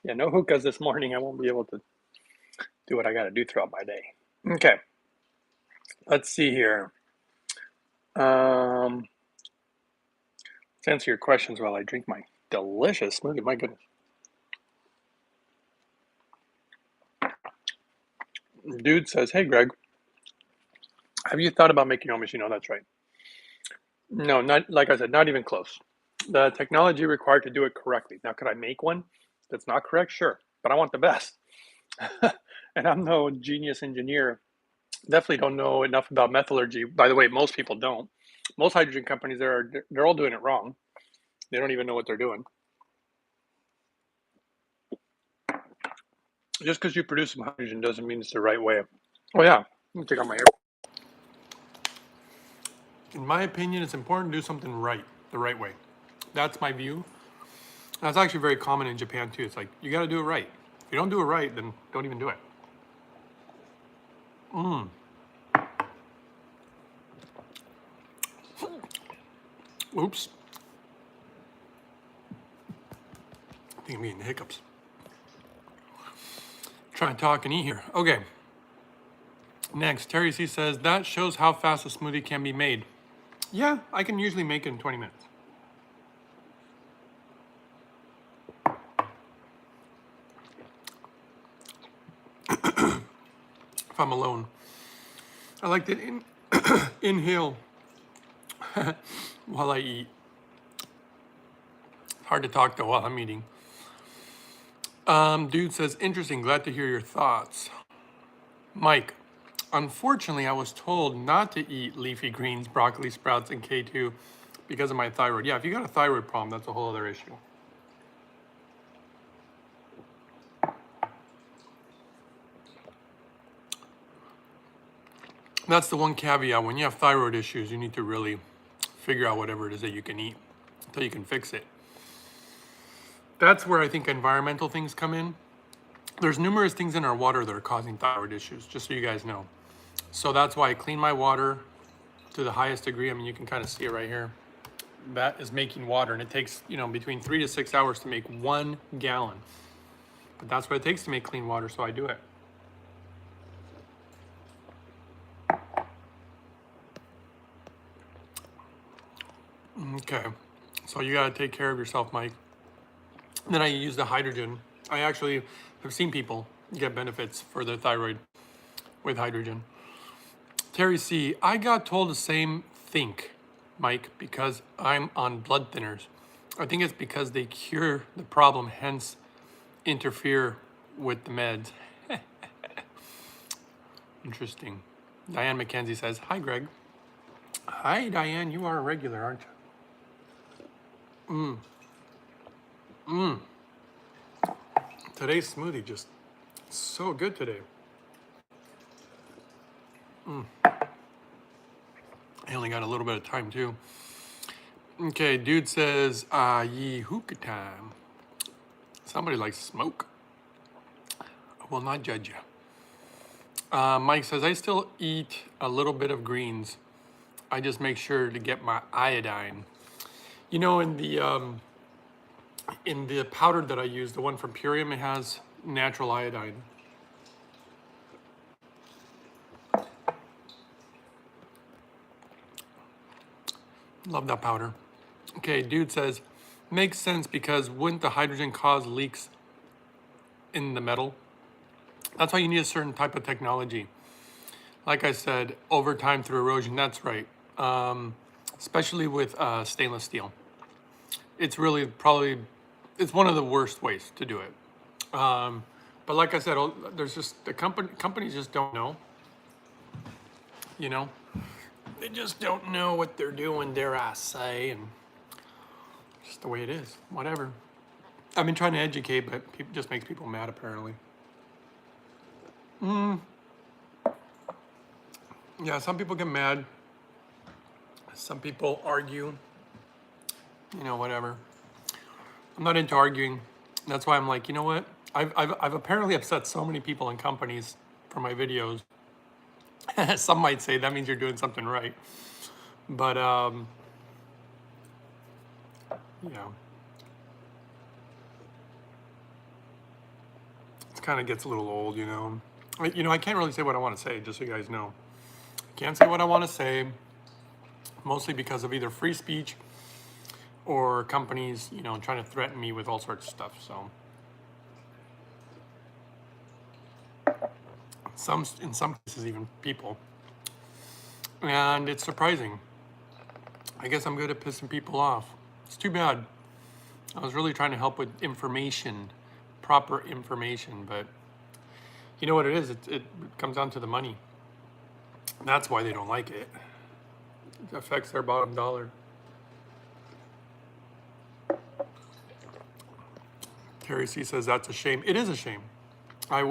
Yeah, no hookahs this morning. I won't be able to do what I got to do throughout my day. Okay, let's see here. Let's answer your questions while I drink my delicious smoothie. My goodness. Dude says, hey, Greg, have you thought about making hummus? You know, that's right. No, not like I said, not even close. The technology required to do it correctly. Now, could I make one that's not correct? Sure, but I want the best. And I'm no genius engineer. Definitely don't know enough about metallurgy. By the way, most people don't. Most hydrogen companies, they're all doing it wrong. They don't even know what they're doing. Just because you produce some hydrogen doesn't mean it's the right way. Oh yeah, let me take out my hair. In my opinion, it's important to do something right, the right way. That's my view. That's actually very common in Japan too. It's like, you got to do it right. If you don't do it right, then don't even do it. Oops. I think I'm getting the hiccups. Try and talk and eat here. Okay. Next, Terry C says, that shows how fast a smoothie can be made. Yeah, I can usually make it in 20 minutes. If I'm alone. I like to inhale while I eat. Hard to talk though while I'm eating. Dude says, interesting, glad to hear your thoughts. Mike, unfortunately, I was told not to eat leafy greens, broccoli, sprouts, and K2 because of my thyroid. Yeah, if you got a thyroid problem, that's a whole other issue. That's the one caveat. When you have thyroid issues, you need to really figure out whatever it is that you can eat until you can fix it. That's where I think environmental things come in. There's numerous things in our water that are causing thyroid issues, just so you guys know. So that's why I clean my water to the highest degree. I mean, you can kind of see it right here. That is making water, and it takes, you know, between 3 to 6 hours to make 1 gallon. But that's what it takes to make clean water, so I do it. Okay, so you gotta take care of yourself, Mike. And then I use the hydrogen. I actually have seen people get benefits for their thyroid with hydrogen. Terry C, I got told the same thing, Mike, because I'm on blood thinners. I think it's because they cure the problem, hence interfere with the meds. Interesting. Diane McKenzie says, hi, Greg. Hi, Diane. You are a regular, aren't you? Today's smoothie just so good today. I only got a little bit of time, too. Okay, dude says, ye hookah time. Somebody likes smoke. I will not judge you. Mike says, I still eat a little bit of greens. I just make sure to get my iodine. You know, in the powder that I use, the one from Purium, it has natural iodine. Love that powder. Okay, dude says, makes sense because wouldn't the hydrogen cause leaks in the metal? That's why you need a certain type of technology. Like I said, over time through erosion, that's right. Especially with stainless steel. It's really probably, it's one of the worst ways to do it. But like I said, there's just, the companies just don't know, you know? They just don't know what they're doing, dare I say, and just the way it is, whatever. I've been trying to educate, but it just makes people mad, apparently. Yeah, some people get mad. Some people argue, you know, whatever. I'm not into arguing. That's why I'm like, you know what? I've apparently upset so many people and companies for my videos. Some might say that means you're doing something right. But, yeah. kind of gets a little old, you know. I can't really say what I want to say, just so you guys know. I can't say what I want to say, mostly because of either free speech or companies, trying to threaten me with all sorts of stuff. So in some cases, even people. And it's surprising. I guess I'm good at pissing people off. It's too bad. I was really trying to help with information, proper information, but you know what it is? It comes down to the money. That's why they don't like it. It affects their bottom dollar. Terry C says that's a shame. It is a shame. I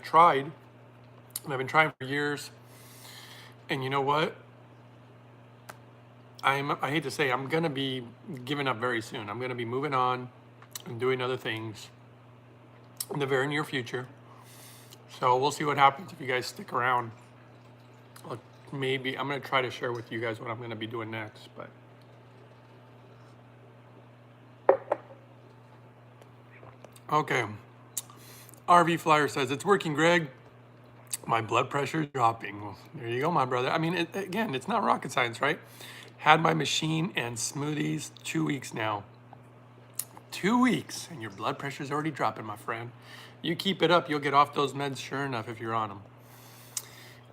tried, and I've been trying for years. And you know what? I hate to say, I'm going to be giving up very soon. I'm going to be moving on and doing other things in the very near future. So we'll see what happens if you guys stick around. Maybe I'm going to try to share with you guys what I'm going to be doing next. But okay. RV Flyer says, it's working, Greg. My blood pressure is dropping. Well, there you go, my brother. I mean, again, it's not rocket science, right? Had my machine and smoothies 2 weeks now. 2 weeks, and your blood pressure is already dropping, my friend. You keep it up, you'll get off those meds sure enough if you're on them.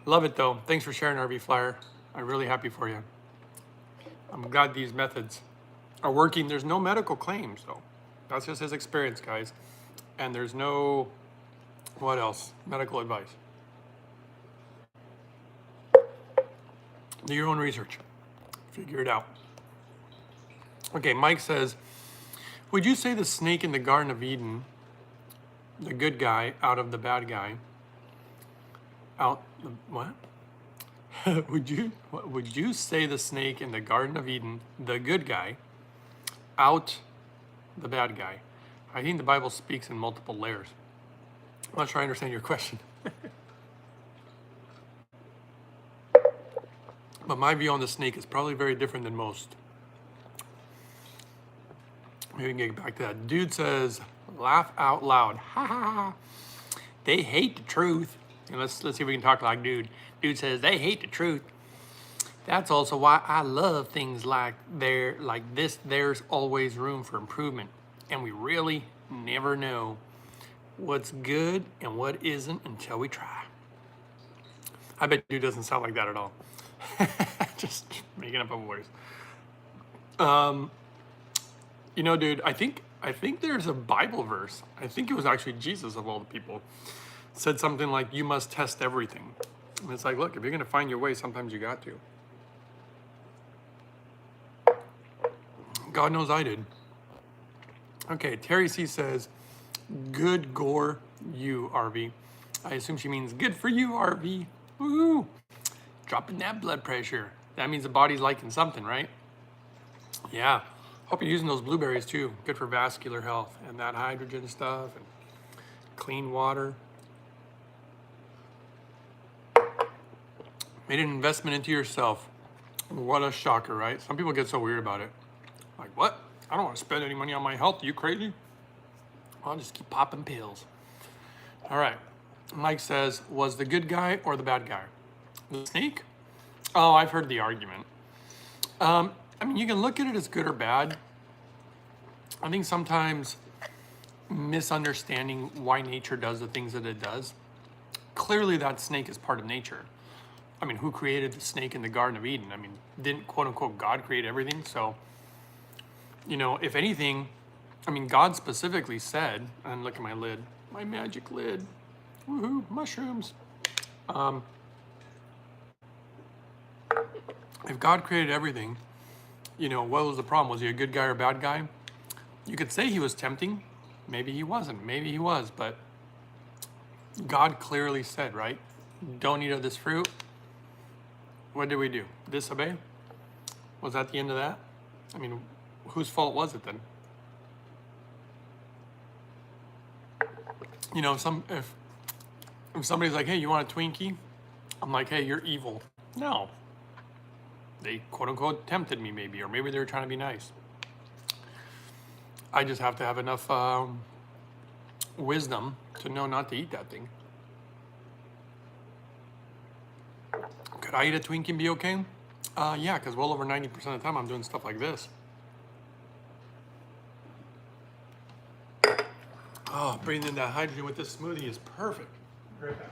Love it, though. Thanks for sharing, RV Flyer. I'm really happy for you. I'm glad these methods are working. There's no medical claims, though. That's just his experience, guys. And there's no, what else? Medical advice. Do your own research. Figure it out. Okay, Mike says, would you say the snake in the Garden of Eden, the good guy out of the bad guy, what? Would you say the snake in the Garden of Eden, the good guy, out the bad guy? I think the Bible speaks in multiple layers. I'm not sure I understand your question. But my view on the snake is probably very different than most. Maybe we can get back to that. Dude says, laugh out loud. Ha ha ha. They hate the truth. And let's see if we can talk like dude. Dude says, they hate the truth. That's also why I love things like this. There's always room for improvement. And we really never know what's good and what isn't until we try. I bet dude doesn't sound like that at all. Just making up a voice. Dude, I think there's a Bible verse. I think it was actually Jesus of all the people. Said something like, you must test everything. And it's like, look, if you're going to find your way, sometimes you got to. God knows I did. Okay, Terry C says, good gore you, RV. I assume she means good for you, RV. Woo! Dropping that blood pressure. That means the body's liking something, right? Yeah. Hope you're using those blueberries too. Good for vascular health and that hydrogen stuff and clean water. Made an investment into yourself. What a shocker, right? Some people get so weird about it. Like, what? I don't want to spend any money on my health. Are you crazy? I'll just keep popping pills. All right. Mike says, was the good guy or the bad guy? The snake? Oh, I've heard the argument. You can look at it as good or bad. I think sometimes misunderstanding why nature does the things that it does. Clearly that snake is part of nature. Who created the snake in the Garden of Eden? Didn't quote unquote God create everything? So, if anything, God specifically said, and look at my lid, my magic lid, woohoo, mushrooms. If God created everything, what was the problem? Was he a good guy or a bad guy? You could say he was tempting. Maybe he wasn't. Maybe he was. But God clearly said, right? Don't eat of this fruit. What did we do? Disobey? Was that the end of that? Whose fault was it then? If somebody's like, hey, you want a Twinkie? I'm like, hey, you're evil. No. They quote unquote tempted me maybe, or maybe they were trying to be nice. I just have to have enough wisdom to know not to eat that thing. Could I eat a Twinkie and be okay? Yeah, because well over 90% of the time I'm doing stuff like this. Oh, breathing in that hydrogen with this smoothie is perfect. Right back.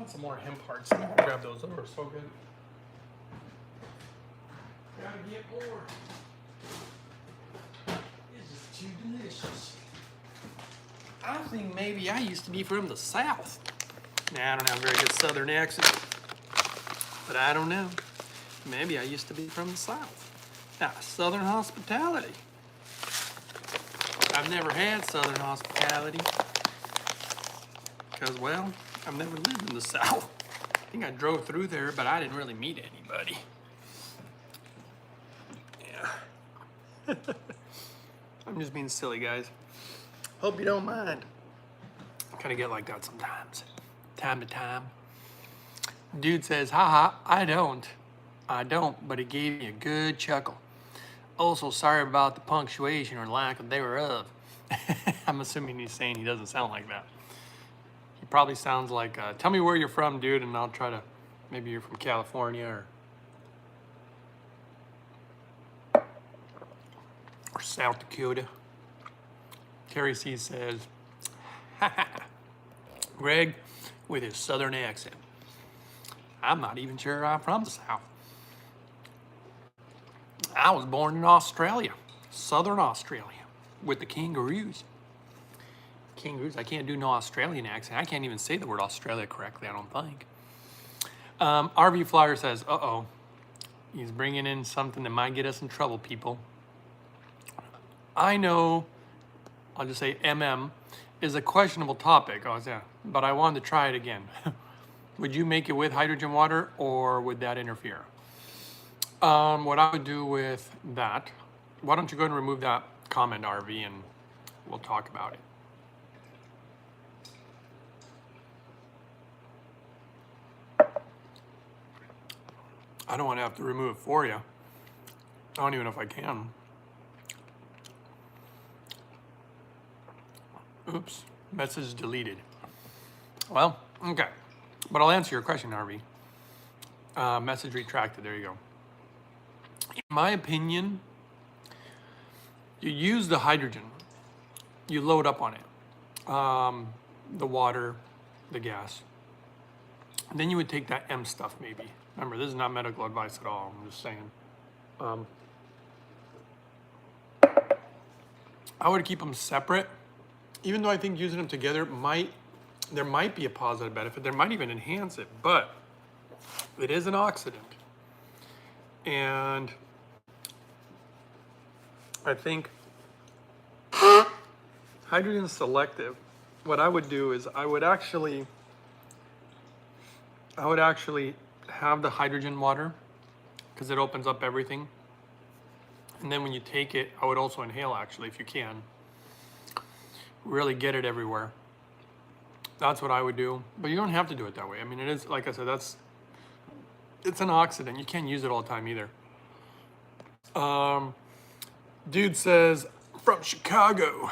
Some more hemp hearts. I'm gonna grab those. Those are so good. Gotta get more. This is too delicious. I think maybe I used to be from the South. Nah, I don't have a very good Southern accent, but I don't know. Maybe I used to be from the South. Now, Southern hospitality. I've never had Southern hospitality because, well, I've never lived in the South. I think I drove through there, but I didn't really meet anybody. Yeah. I'm just being silly, guys. Hope you don't mind. I kind of get like that sometimes, time to time. Dude says, haha, I don't, but it gave me a good chuckle. Also, sorry about the punctuation or lack thereof. I'm assuming he's saying he doesn't sound like that. He probably sounds like, tell me where you're from, dude, and I'll try to, maybe you're from California or South Dakota. Terry C says, Greg with his Southern accent. I'm not even sure I'm from the South. I was born in Australia, Southern Australia, with the kangaroos. Kangaroos, I can't do no Australian accent. I can't even say the word Australia correctly, I don't think. RV Flyer says, uh-oh, he's bringing in something that might get us in trouble, people. I know, I'll just say MM, is a questionable topic, but I wanted to try it again. Would you make it with hydrogen water or would that interfere? What I would do with that, why don't you go ahead and remove that comment, RV, and we'll talk about it. I don't want to have to remove it for you. I don't even know if I can. Oops, message deleted. Well, okay. But I'll answer your question, RV. Message retracted, there you go. In my opinion, you use the hydrogen. You load up on it. The water, the gas. And then you would take that M stuff maybe. Remember, this is not medical advice at all, I'm just saying. I would keep them separate. Even though I think using them together there might be a positive benefit. There might even enhance it, but it is an oxidant. And I think hydrogen is selective. What I would do is I would actually have the hydrogen water because it opens up everything. And then when you take it, I would also inhale actually, if you can. Really get it everywhere. That's what I would do. But you don't have to do it that way. I mean, it is, like I said, it's an oxidant. You can't use it all the time either. Dude says, from Chicago.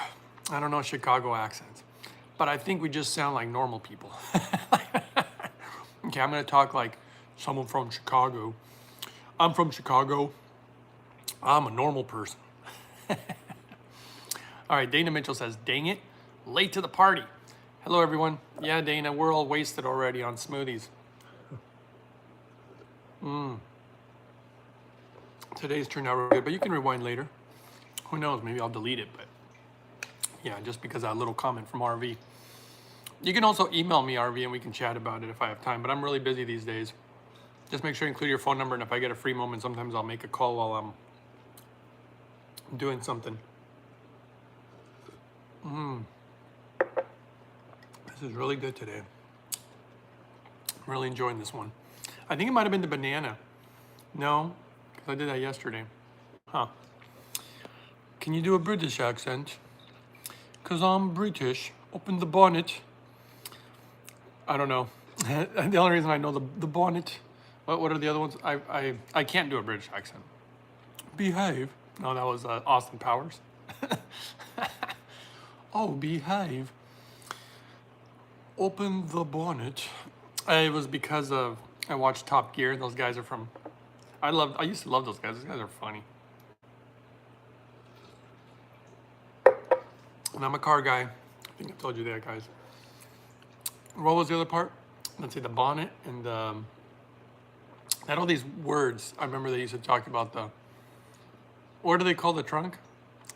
I don't know Chicago accents, but I think we just sound like normal people. Okay, I'm gonna talk like someone from Chicago. I'm from Chicago. I'm a normal person. All right, Dana Mitchell says, dang it, late to the party. Hello, everyone. Yeah, Dana, we're all wasted already on smoothies. Today's turned out really good, but you can rewind later. Who knows, maybe I'll delete it, but yeah, just because of that little comment from RV. You can also email me, RV, and we can chat about it if I have time, but I'm really busy these days. Just make sure you include your phone number, and if I get a free moment, sometimes I'll make a call while I'm doing something. This is really good today. I'm really enjoying this one. I think it might have been the banana. No, because I did that yesterday. Huh. Can you do a British accent? Because I'm British. Open the bonnet. I don't know. The only reason I know the bonnet. What are the other ones? I can't do a British accent. Behave. No, that was Austin Powers. Oh, behave. Open the bonnet. It was because of I watched Top Gear. Those guys are from. I used to love those guys. Those guys are funny. And I'm a car guy. I think I told you that, guys. What was the other part? Let's see, the bonnet and I had all these words. I remember they used to talk about the. What do they call the trunk?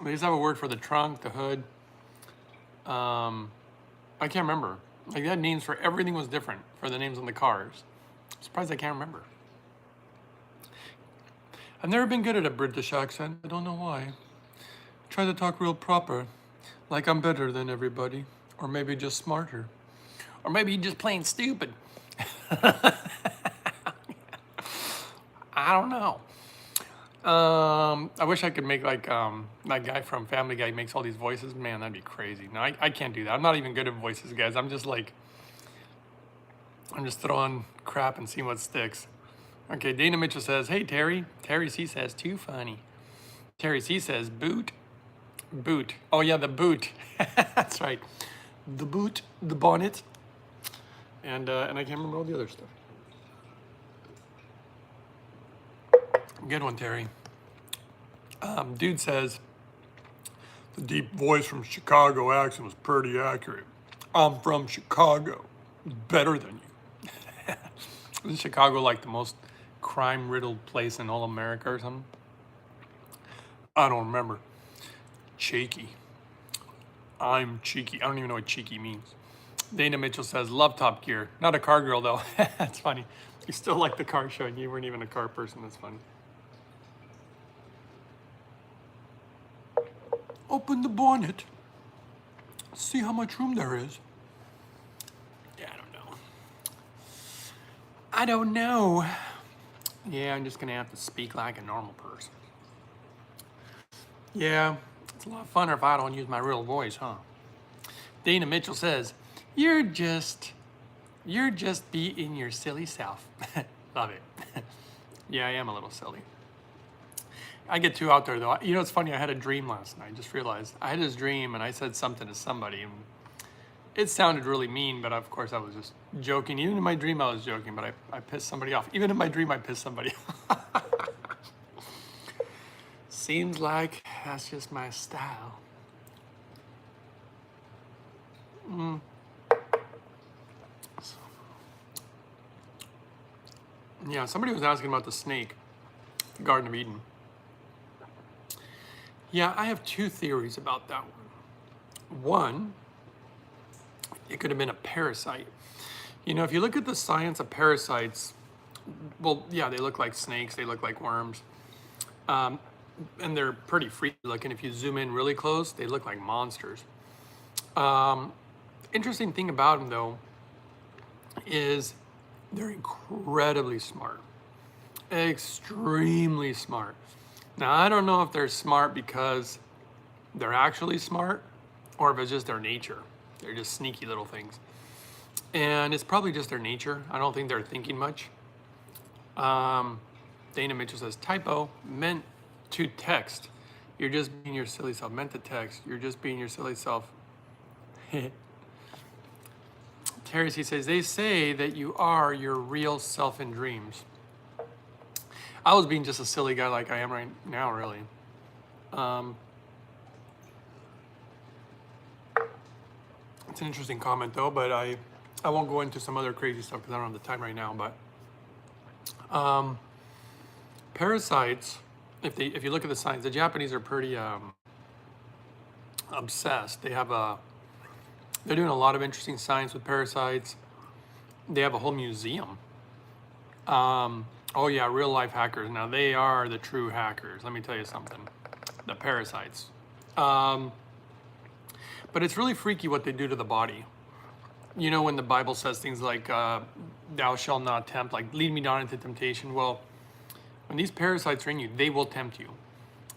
They used to have a word for the trunk, the hood. I can't remember. Like, they had names for everything was different for the names on the cars. I'm surprised I can't remember. I've never been good at a British accent. I don't know why. Try to talk real proper, like I'm better than everybody, or maybe just smarter, or maybe just plain stupid. I don't know. I wish I could make like that guy from Family Guy makes all these voices. Man, that'd be crazy. No, I can't do that. I'm not even good at voices, guys. I'm just throwing crap and seeing what sticks. Okay, Dana Mitchell says, hey, Terry. Terry C says, too funny. Terry C says, boot. Boot. Oh, yeah, the boot. That's right. The boot, the bonnet. And I can't remember all the other stuff. Good one, Terry. Dude says, the deep voice from Chicago accent was pretty accurate. I'm from Chicago. Better than you. Isn't Chicago like the most crime-riddled place in all America or something? I don't remember. Cheeky. I'm cheeky. I don't even know what cheeky means. Dana Mitchell says, love Top Gear. Not a car girl, though. That's funny. You still like the car show, and you weren't even a car person. That's funny. Open the bonnet. See how much room there is. Yeah, I don't know. I don't know. Yeah, I'm just going to have to speak like a normal person. Yeah, it's a lot funner if I don't use my real voice, huh? Dana Mitchell says, you're just being your silly self. Love it. Yeah, I am a little silly. I get too out there, though. You know, it's funny. I had a dream last night. I just realized I had this dream, and I said something to somebody, and it sounded really mean, but of course I was just joking. Even in my dream, I was joking, but I pissed somebody off. Even in my dream, I pissed somebody off. Seems like that's just my style. Yeah, somebody was asking about the snake, the Garden of Eden. Yeah, I have two theories about that one. One, it could have been a parasite. You know, if you look at the science of parasites, well, yeah, they look like snakes, they look like worms. And they're pretty freaky looking. If you zoom in really close, they look like monsters. Interesting thing about them, though, is they're incredibly smart. Extremely smart. Now, I don't know if they're smart because they're actually smart or if it's just their nature. They're just sneaky little things. And it's probably just their nature. I don't think they're thinking much. Dana Mitchell says, typo, meant to text. You're just being your silly self. Meant to text. You're just being your silly self. Terry C says, they say that you are your real self in dreams. I was being just a silly guy like I am right now, really. It's an interesting comment, though, but I won't go into some other crazy stuff because I don't have the time right now. But parasites, if you look at the science, the Japanese are pretty obsessed. They're doing a lot of interesting science with parasites. They have a whole museum. Oh yeah, real life hackers. Now they are the true hackers. Let me tell you something. The parasites. But it's really freaky what they do to the body. You know, when the Bible says things like, thou shalt not tempt, like lead me not into temptation. Well, when these parasites are in you, they will tempt you.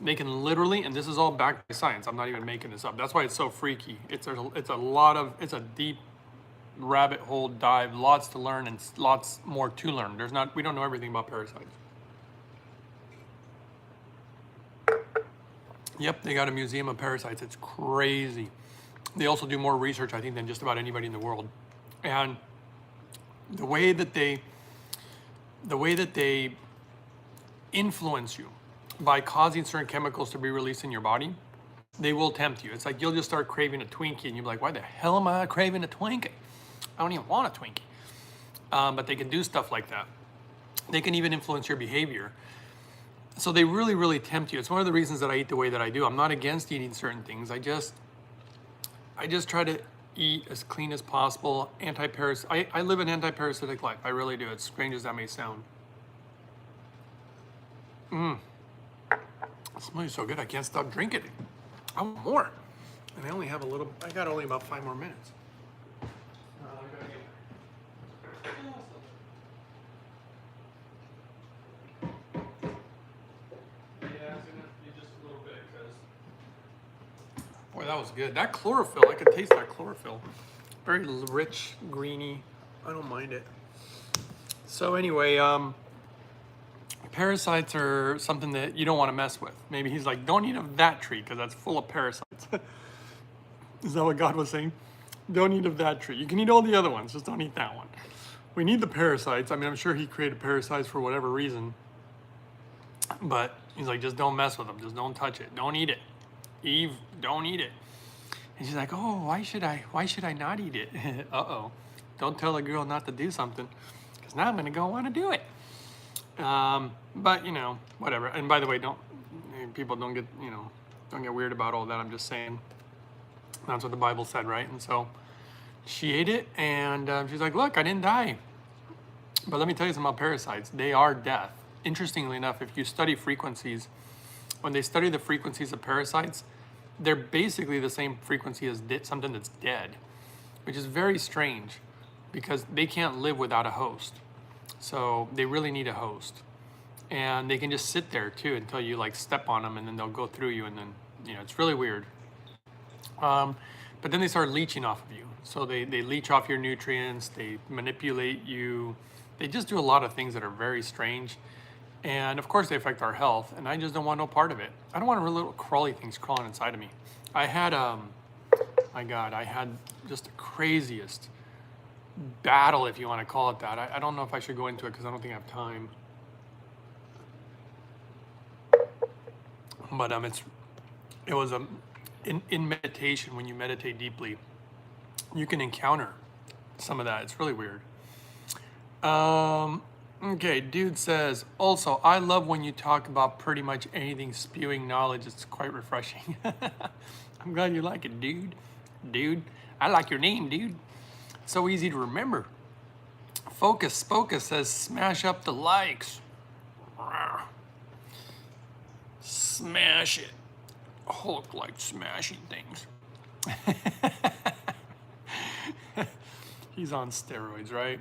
They can literally, and this is all backed by science. I'm not even making this up. That's why it's so freaky. It's a deep rabbit hole dive, lots to learn and lots more to learn. We don't know everything about parasites. Yep, they got a museum of parasites. It's crazy. They also do more research, I think, than just about anybody in the world. And the way that they influence you by causing certain chemicals to be released in your body, they will tempt you. It's like you'll just start craving a Twinkie and you'll be like, why the hell am I craving a Twinkie? I don't even want a Twinkie. But they can do stuff like that. They can even influence your behavior. So they really, really tempt you. It's one of the reasons that I eat the way that I do. I'm not against eating certain things. I just try to eat as clean as possible. I live an anti-parasitic life. I really do. As strange as that may sound. It smells so good. I can't stop drinking it. I want more. And I only have I got only about 5 more minutes. Boy, that was good. That chlorophyll, I could taste that chlorophyll. Very rich, greeny. I don't mind it. So anyway, parasites are something that you don't want to mess with. Maybe he's like, don't eat of that tree because that's full of parasites. Is that what God was saying? Don't eat of that tree. You can eat all the other ones, just don't eat that one. We need the parasites. I mean, I'm sure he created parasites for whatever reason. But he's like, just don't mess with them. Just don't touch it. Don't eat it. Eve, don't eat it. And she's like, oh, why should I not eat it? Uh-oh. Don't tell a girl not to do something, because now I'm going to go want to do it. But, whatever. And by the way, people don't get weird about all that. I'm just saying that's what the Bible said, right? And so she ate it, and she's like, look, I didn't die. But let me tell you something about parasites. They are death. Interestingly enough, if you study frequencies, when they study the frequencies of parasites, they're basically the same frequency as something that's dead, which is very strange because they can't live without a host. So they really need a host. And they can just sit there too until you like step on them, and then they'll go through you, and then, it's really weird. But then they start leeching off of you. So they leech off your nutrients, they manipulate you. They just do a lot of things that are very strange. And of course they affect our health, and I just don't want no part of it. I don't want little crawly things crawling inside of me. I had, my God, I had just the craziest battle, if you want to call it that. I don't know if I should go into it because I don't think I have time. But it was in meditation, when you meditate deeply, you can encounter some of that. It's really weird. Okay, dude says, also, I love when you talk about pretty much anything spewing knowledge. It's quite refreshing. I'm glad you like it, dude. Dude, I like your name, dude. So easy to remember. Focus says, smash up the likes. Smash it. Hulk likes smashing things. He's on steroids, right?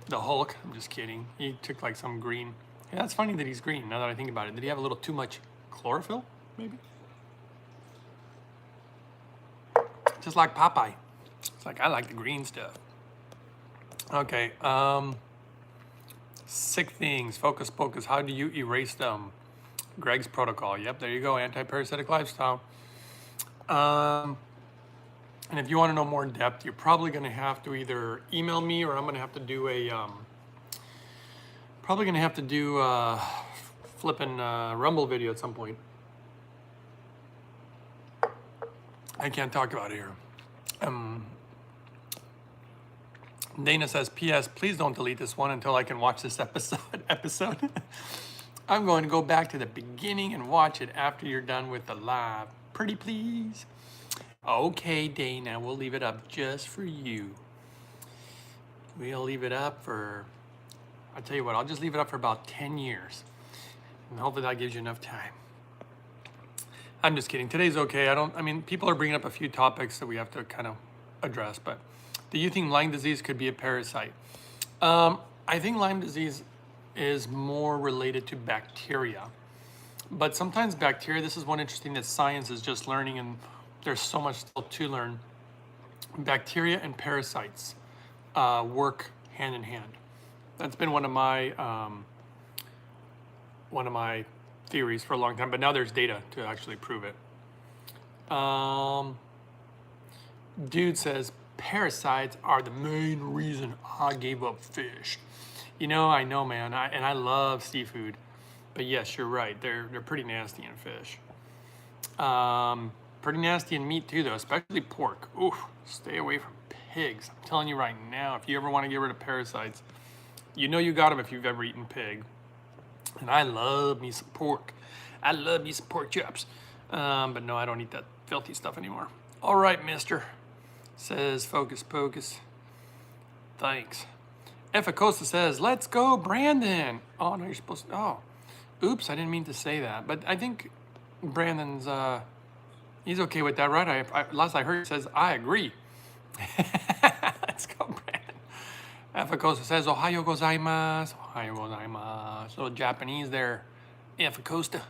The Hulk, I'm just kidding. He took like some green. Yeah, that's funny that he's green, now that I think about it. Did he have a little too much chlorophyll, maybe? Just like Popeye. It's like, I like the green stuff. Okay, sick things, focus, how do you erase them? Greg's protocol, yep, there you go, anti-parasitic lifestyle. And if you want to know more in depth, you're probably going to have to either email me, or I'm going to have to do a, flipping Rumble video at some point. I can't talk about it here. Dana says, P.S. please don't delete this one until I can watch this episode. I'm going to go back to the beginning and watch it after you're done with the live. Pretty please. Okay, Dana, we'll leave it up just for you. We'll leave it up for, I'll tell you what, I'll just leave it up for about 10 years. And hopefully that gives you enough time. I'm just kidding. Today's okay. I mean, people are bringing up a few topics that we have to kind of address, but do you think Lyme disease could be a parasite? I think Lyme disease is more related to bacteria. But sometimes bacteria, this is one interesting that science is just learning, and there's so much still to learn. bacteria and parasites work hand in hand. That's been one of my theories for a long time, but now there's data to actually prove it. Dude says parasites are the main reason I gave up fish. You know, I know, man, and I love seafood, but yes, you're right. They're pretty nasty in fish. Pretty nasty in meat too, though, especially pork. Ooh, stay away from pigs. I'm telling you right now, if you ever want to get rid of parasites, you know you got them if you've ever eaten pig. And I love me some pork. I love me some pork chops. But no, I don't eat that filthy stuff anymore. All right, mister, says Focus Pocus. Thanks. Efficosa says, let's go, Brandon. Oh, no, you're supposed to. Oh, oops, I didn't mean to say that. But I think Brandon's, he's okay with that, right? Last I heard, he says, I agree. Let's go, Brandon. Efficosa says, Ohayo gozaimasu. Ohayo gozaimasu. So Japanese there, Efficosta.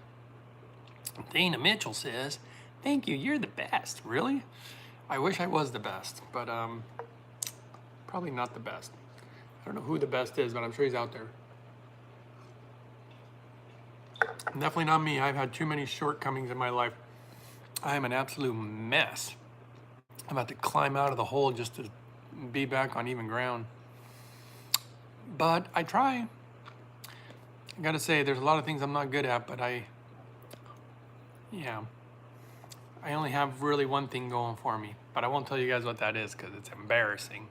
Dana Mitchell says, thank you, you're the best. Really? I wish I was the best, but probably not the best. I don't know who the best is, but I'm sure he's out there. Definitely not me. I've had too many shortcomings in my life. I am an absolute mess. I'm about to climb out of the hole just to be back on even ground. But I try. I gotta say, there's a lot of things I'm not good at, but I only have really one thing going for me. But I won't tell you guys what that is because it's embarrassing.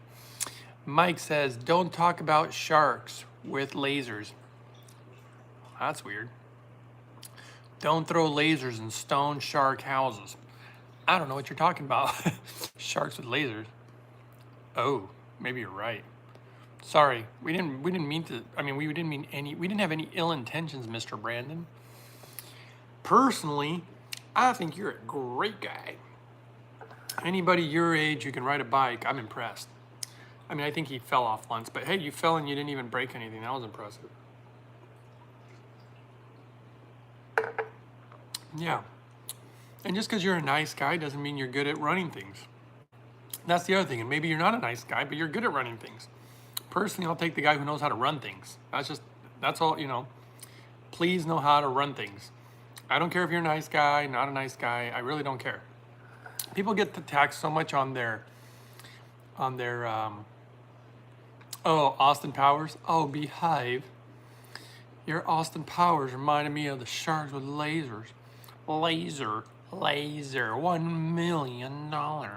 Mike says, don't talk about sharks with lasers. That's weird. Don't throw lasers in stone shark houses. I don't know what you're talking about. Sharks with lasers. Oh, maybe you're right. Sorry, we didn't mean to. I mean, we didn't have any ill intentions, Mr. Brandon. Personally, I think you're a great guy. Anybody your age who can ride a bike, I'm impressed. I mean, I think he fell off once, but hey, you fell and you didn't even break anything. That was impressive. Yeah. And just because you're a nice guy doesn't mean you're good at running things. That's the other thing. And maybe you're not a nice guy, but you're good at running things. Personally, I'll take the guy who knows how to run things. That's all, you know. Please know how to run things. I don't care if you're a nice guy, not a nice guy. I really don't care. People get taxed so much on their Austin Powers. Oh, behave. Your Austin Powers reminded me of the sharks with lasers. Laser, $1 million. I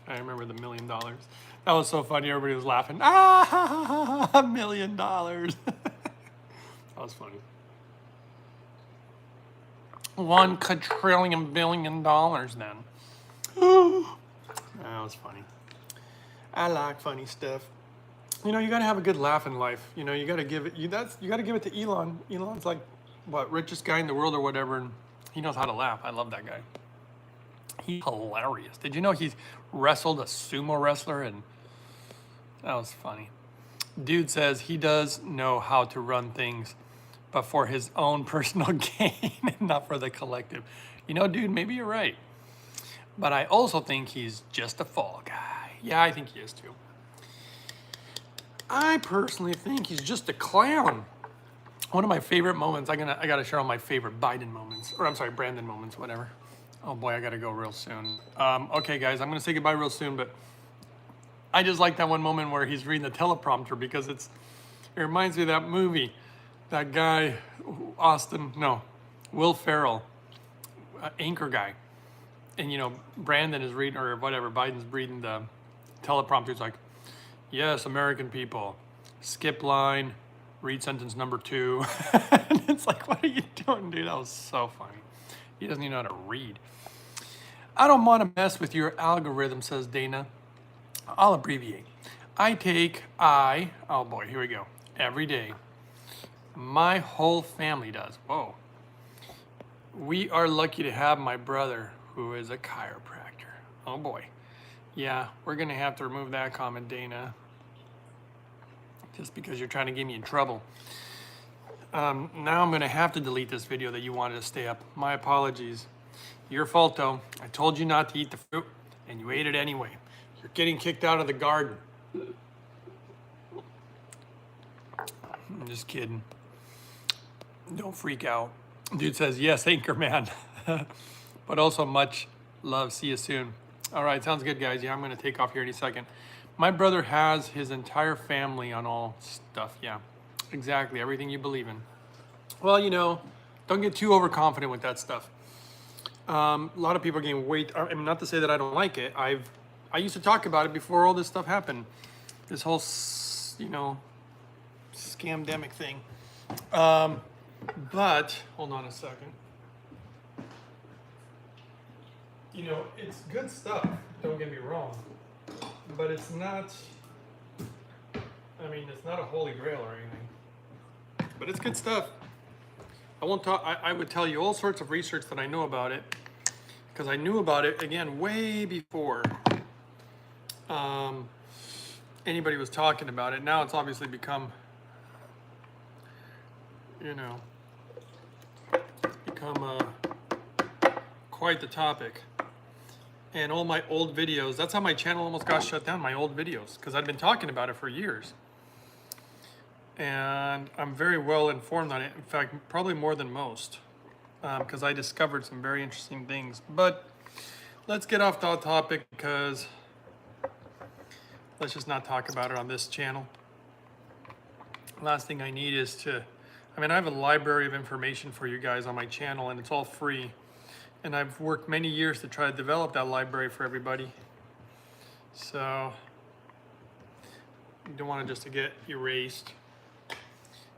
remember the $1 million. That was so funny. Everybody was laughing. Ah, $1 million. That was funny. $1 quadrillion billion then. That was funny. I like funny stuff. You know, you gotta have a good laugh in life. You know, you gotta give it. You gotta give it to Elon. Elon's like, what, richest guy in the world or whatever, and he knows how to laugh. I love that guy. He's hilarious. Did you know he's wrestled a sumo wrestler? And that was funny. Dude says he does know how to run things, but for his own personal gain and not for the collective. You know, dude, maybe you're right. But I also think he's just a fall guy. Yeah, I think he is too. I personally think he's just a clown. One of my favorite moments, I gotta share all my favorite Brandon moments, whatever. Oh boy, I gotta go real soon. Okay guys, I'm gonna say goodbye real soon, but I just like that one moment where he's reading the teleprompter because it reminds me of that movie, that guy, Will Ferrell, anchor guy. And you know, Brandon is reading, or whatever, Biden's reading the teleprompter. It's like, yes, American people, skip line, read sentence number 2. And it's like, what are you doing, dude? That was so funny. He doesn't even know how to read. I don't want to mess with your algorithm, says Dana. I'll abbreviate. Oh boy, here we go. Every day. My whole family does. Whoa. We are lucky to have my brother who is a chiropractor. Oh boy. Yeah, we're going to have to remove that comment, Dana. Just because you're trying to get me in trouble. Now I'm going to have to delete this video that you wanted to stay up. My apologies. Your fault though. I told you not to eat the fruit and you ate it anyway. You're getting kicked out of the garden. I'm just kidding. Don't freak out. Dude says, yes, Anchorman. But also much love. See you soon. All right, sounds good, guys. Yeah, I'm going to take off here any second. My brother has his entire family on all stuff. Yeah, exactly. Everything you believe in. Well, you know, don't get too overconfident with that stuff. A lot of people are getting way, I mean, not to say that I don't like it. I used to talk about it before all this stuff happened. This whole, you know, scamdemic thing. But, hold on a second. You know, it's good stuff, don't get me wrong. But it's not, I mean, it's not a holy grail or anything. But it's good stuff. I won't talk, I would tell you all sorts of research that I know about it, because I knew about it, again, way before anybody was talking about it. Now it's obviously become, you know, quite the topic. And all my old videos, that's how my channel almost got shut down, my old videos, because I'd been talking about it for years. And I'm very well informed on it. In fact, probably more than most, because I discovered some very interesting things. But let's get off that topic, because let's just not talk about it on this channel. Last thing I need is to, I mean, I have a library of information for you guys on my channel, and it's all free. And I've worked many years to try to develop that library for everybody. So you don't want it just to get erased.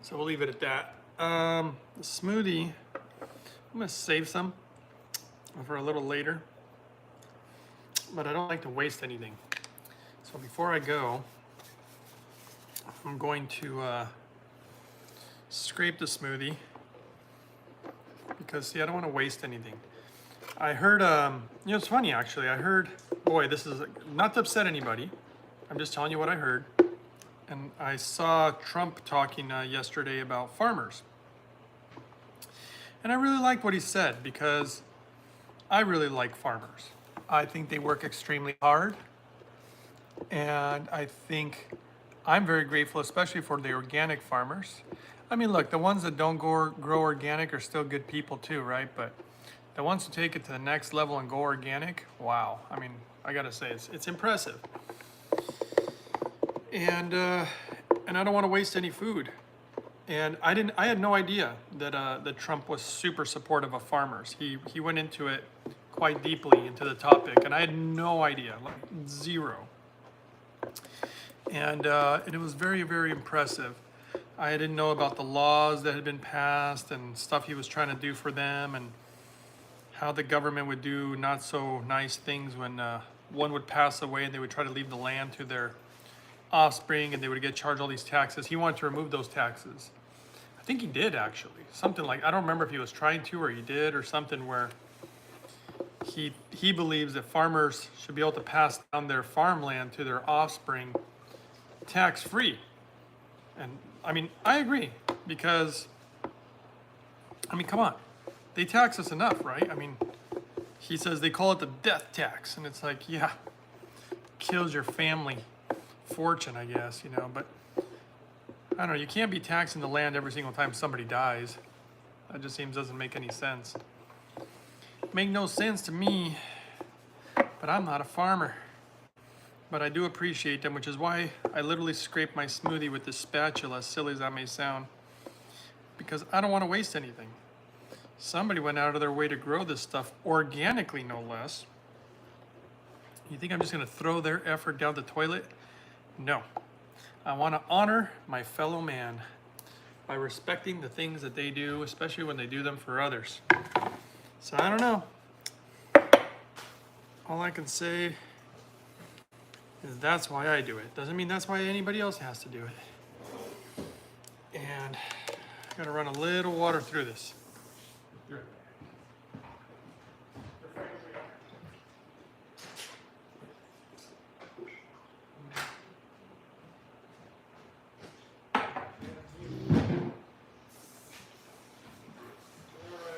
So we'll leave it at that. The smoothie, I'm gonna save some for a little later, but I don't like to waste anything. So before I go, I'm going to scrape the smoothie, because see, I don't want to waste anything. I heard, you know, it's funny actually, I heard, boy, this is not to upset anybody, I'm just telling you what I heard. And I saw Trump talking yesterday about farmers. And I really liked what he said, because I really like farmers. I think they work extremely hard. And I think I'm very grateful, especially for the organic farmers. I mean, look, the ones that don't grow organic are still good people too, right? But the ones who take it to the next level and go organic, wow. I mean, I gotta say, it's impressive. And I don't want to waste any food. And I had no idea that that Trump was super supportive of farmers. He went into it quite deeply into the topic, and I had no idea, like zero. And it was very, very impressive. I didn't know about the laws that had been passed and stuff he was trying to do for them, and how the government would do not so nice things when one would pass away and they would try to leave the land to their offspring, and they would get charged all these taxes. He wanted to remove those taxes. I think he did, actually. Something like, I don't remember if he was trying to or he did, or something where he believes that farmers should be able to pass down their farmland to their offspring tax-free. And I mean, I agree, because I mean, come on, they tax us enough, right? I mean, he says they call it the death tax, and it's like, yeah, kills your family fortune, I guess, you know. But I don't know, you can't be taxing the land every single time somebody dies. That just doesn't make any sense. Make no sense to me, but I'm not a farmer. But I do appreciate them, which is why I literally scrape my smoothie with this spatula, as silly as that may sound, because I don't want to waste anything. Somebody went out of their way to grow this stuff organically, no less. You think I'm just going to throw their effort down the toilet? No. I want to honor my fellow man by respecting the things that they do, especially when they do them for others. So I don't know. All I can say is that's why I do it. Doesn't mean that's why anybody else has to do it. And I'm going to run a little water through this. Alright,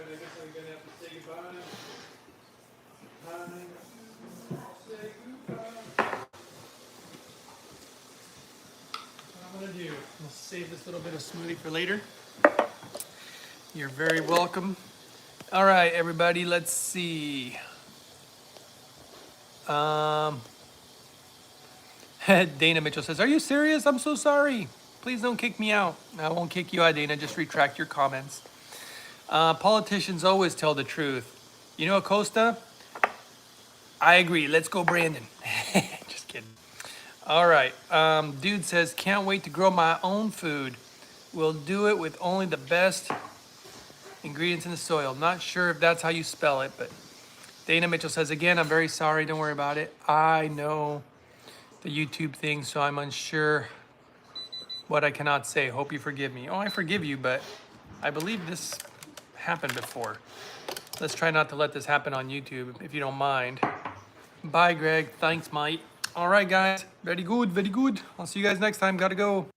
I guess I'm going to have to say goodbye. nice little bit of smoothie for later. You're very welcome. All right, everybody, let's see. Dana Mitchell says, are you serious? I'm so sorry. Please don't kick me out. I won't kick you out, Dana. Just retract your comments. Politicians always tell the truth. You know, Acosta, I agree. Let's go, Brandon. Just kidding. All right. Dude says, can't wait to grow my own food. We'll do it with only the best ingredients in the soil. Not sure if that's how you spell it, but Dana Mitchell says, again, I'm very sorry. Don't worry about it. I know the YouTube thing, so I'm unsure what I cannot say. Hope you forgive me. Oh, I forgive you, but I believe this happened before. Let's try not to let this happen on YouTube, if you don't mind. Bye, Greg. Thanks, mate. All right, guys. Very good, very good. I'll see you guys next time. Gotta go.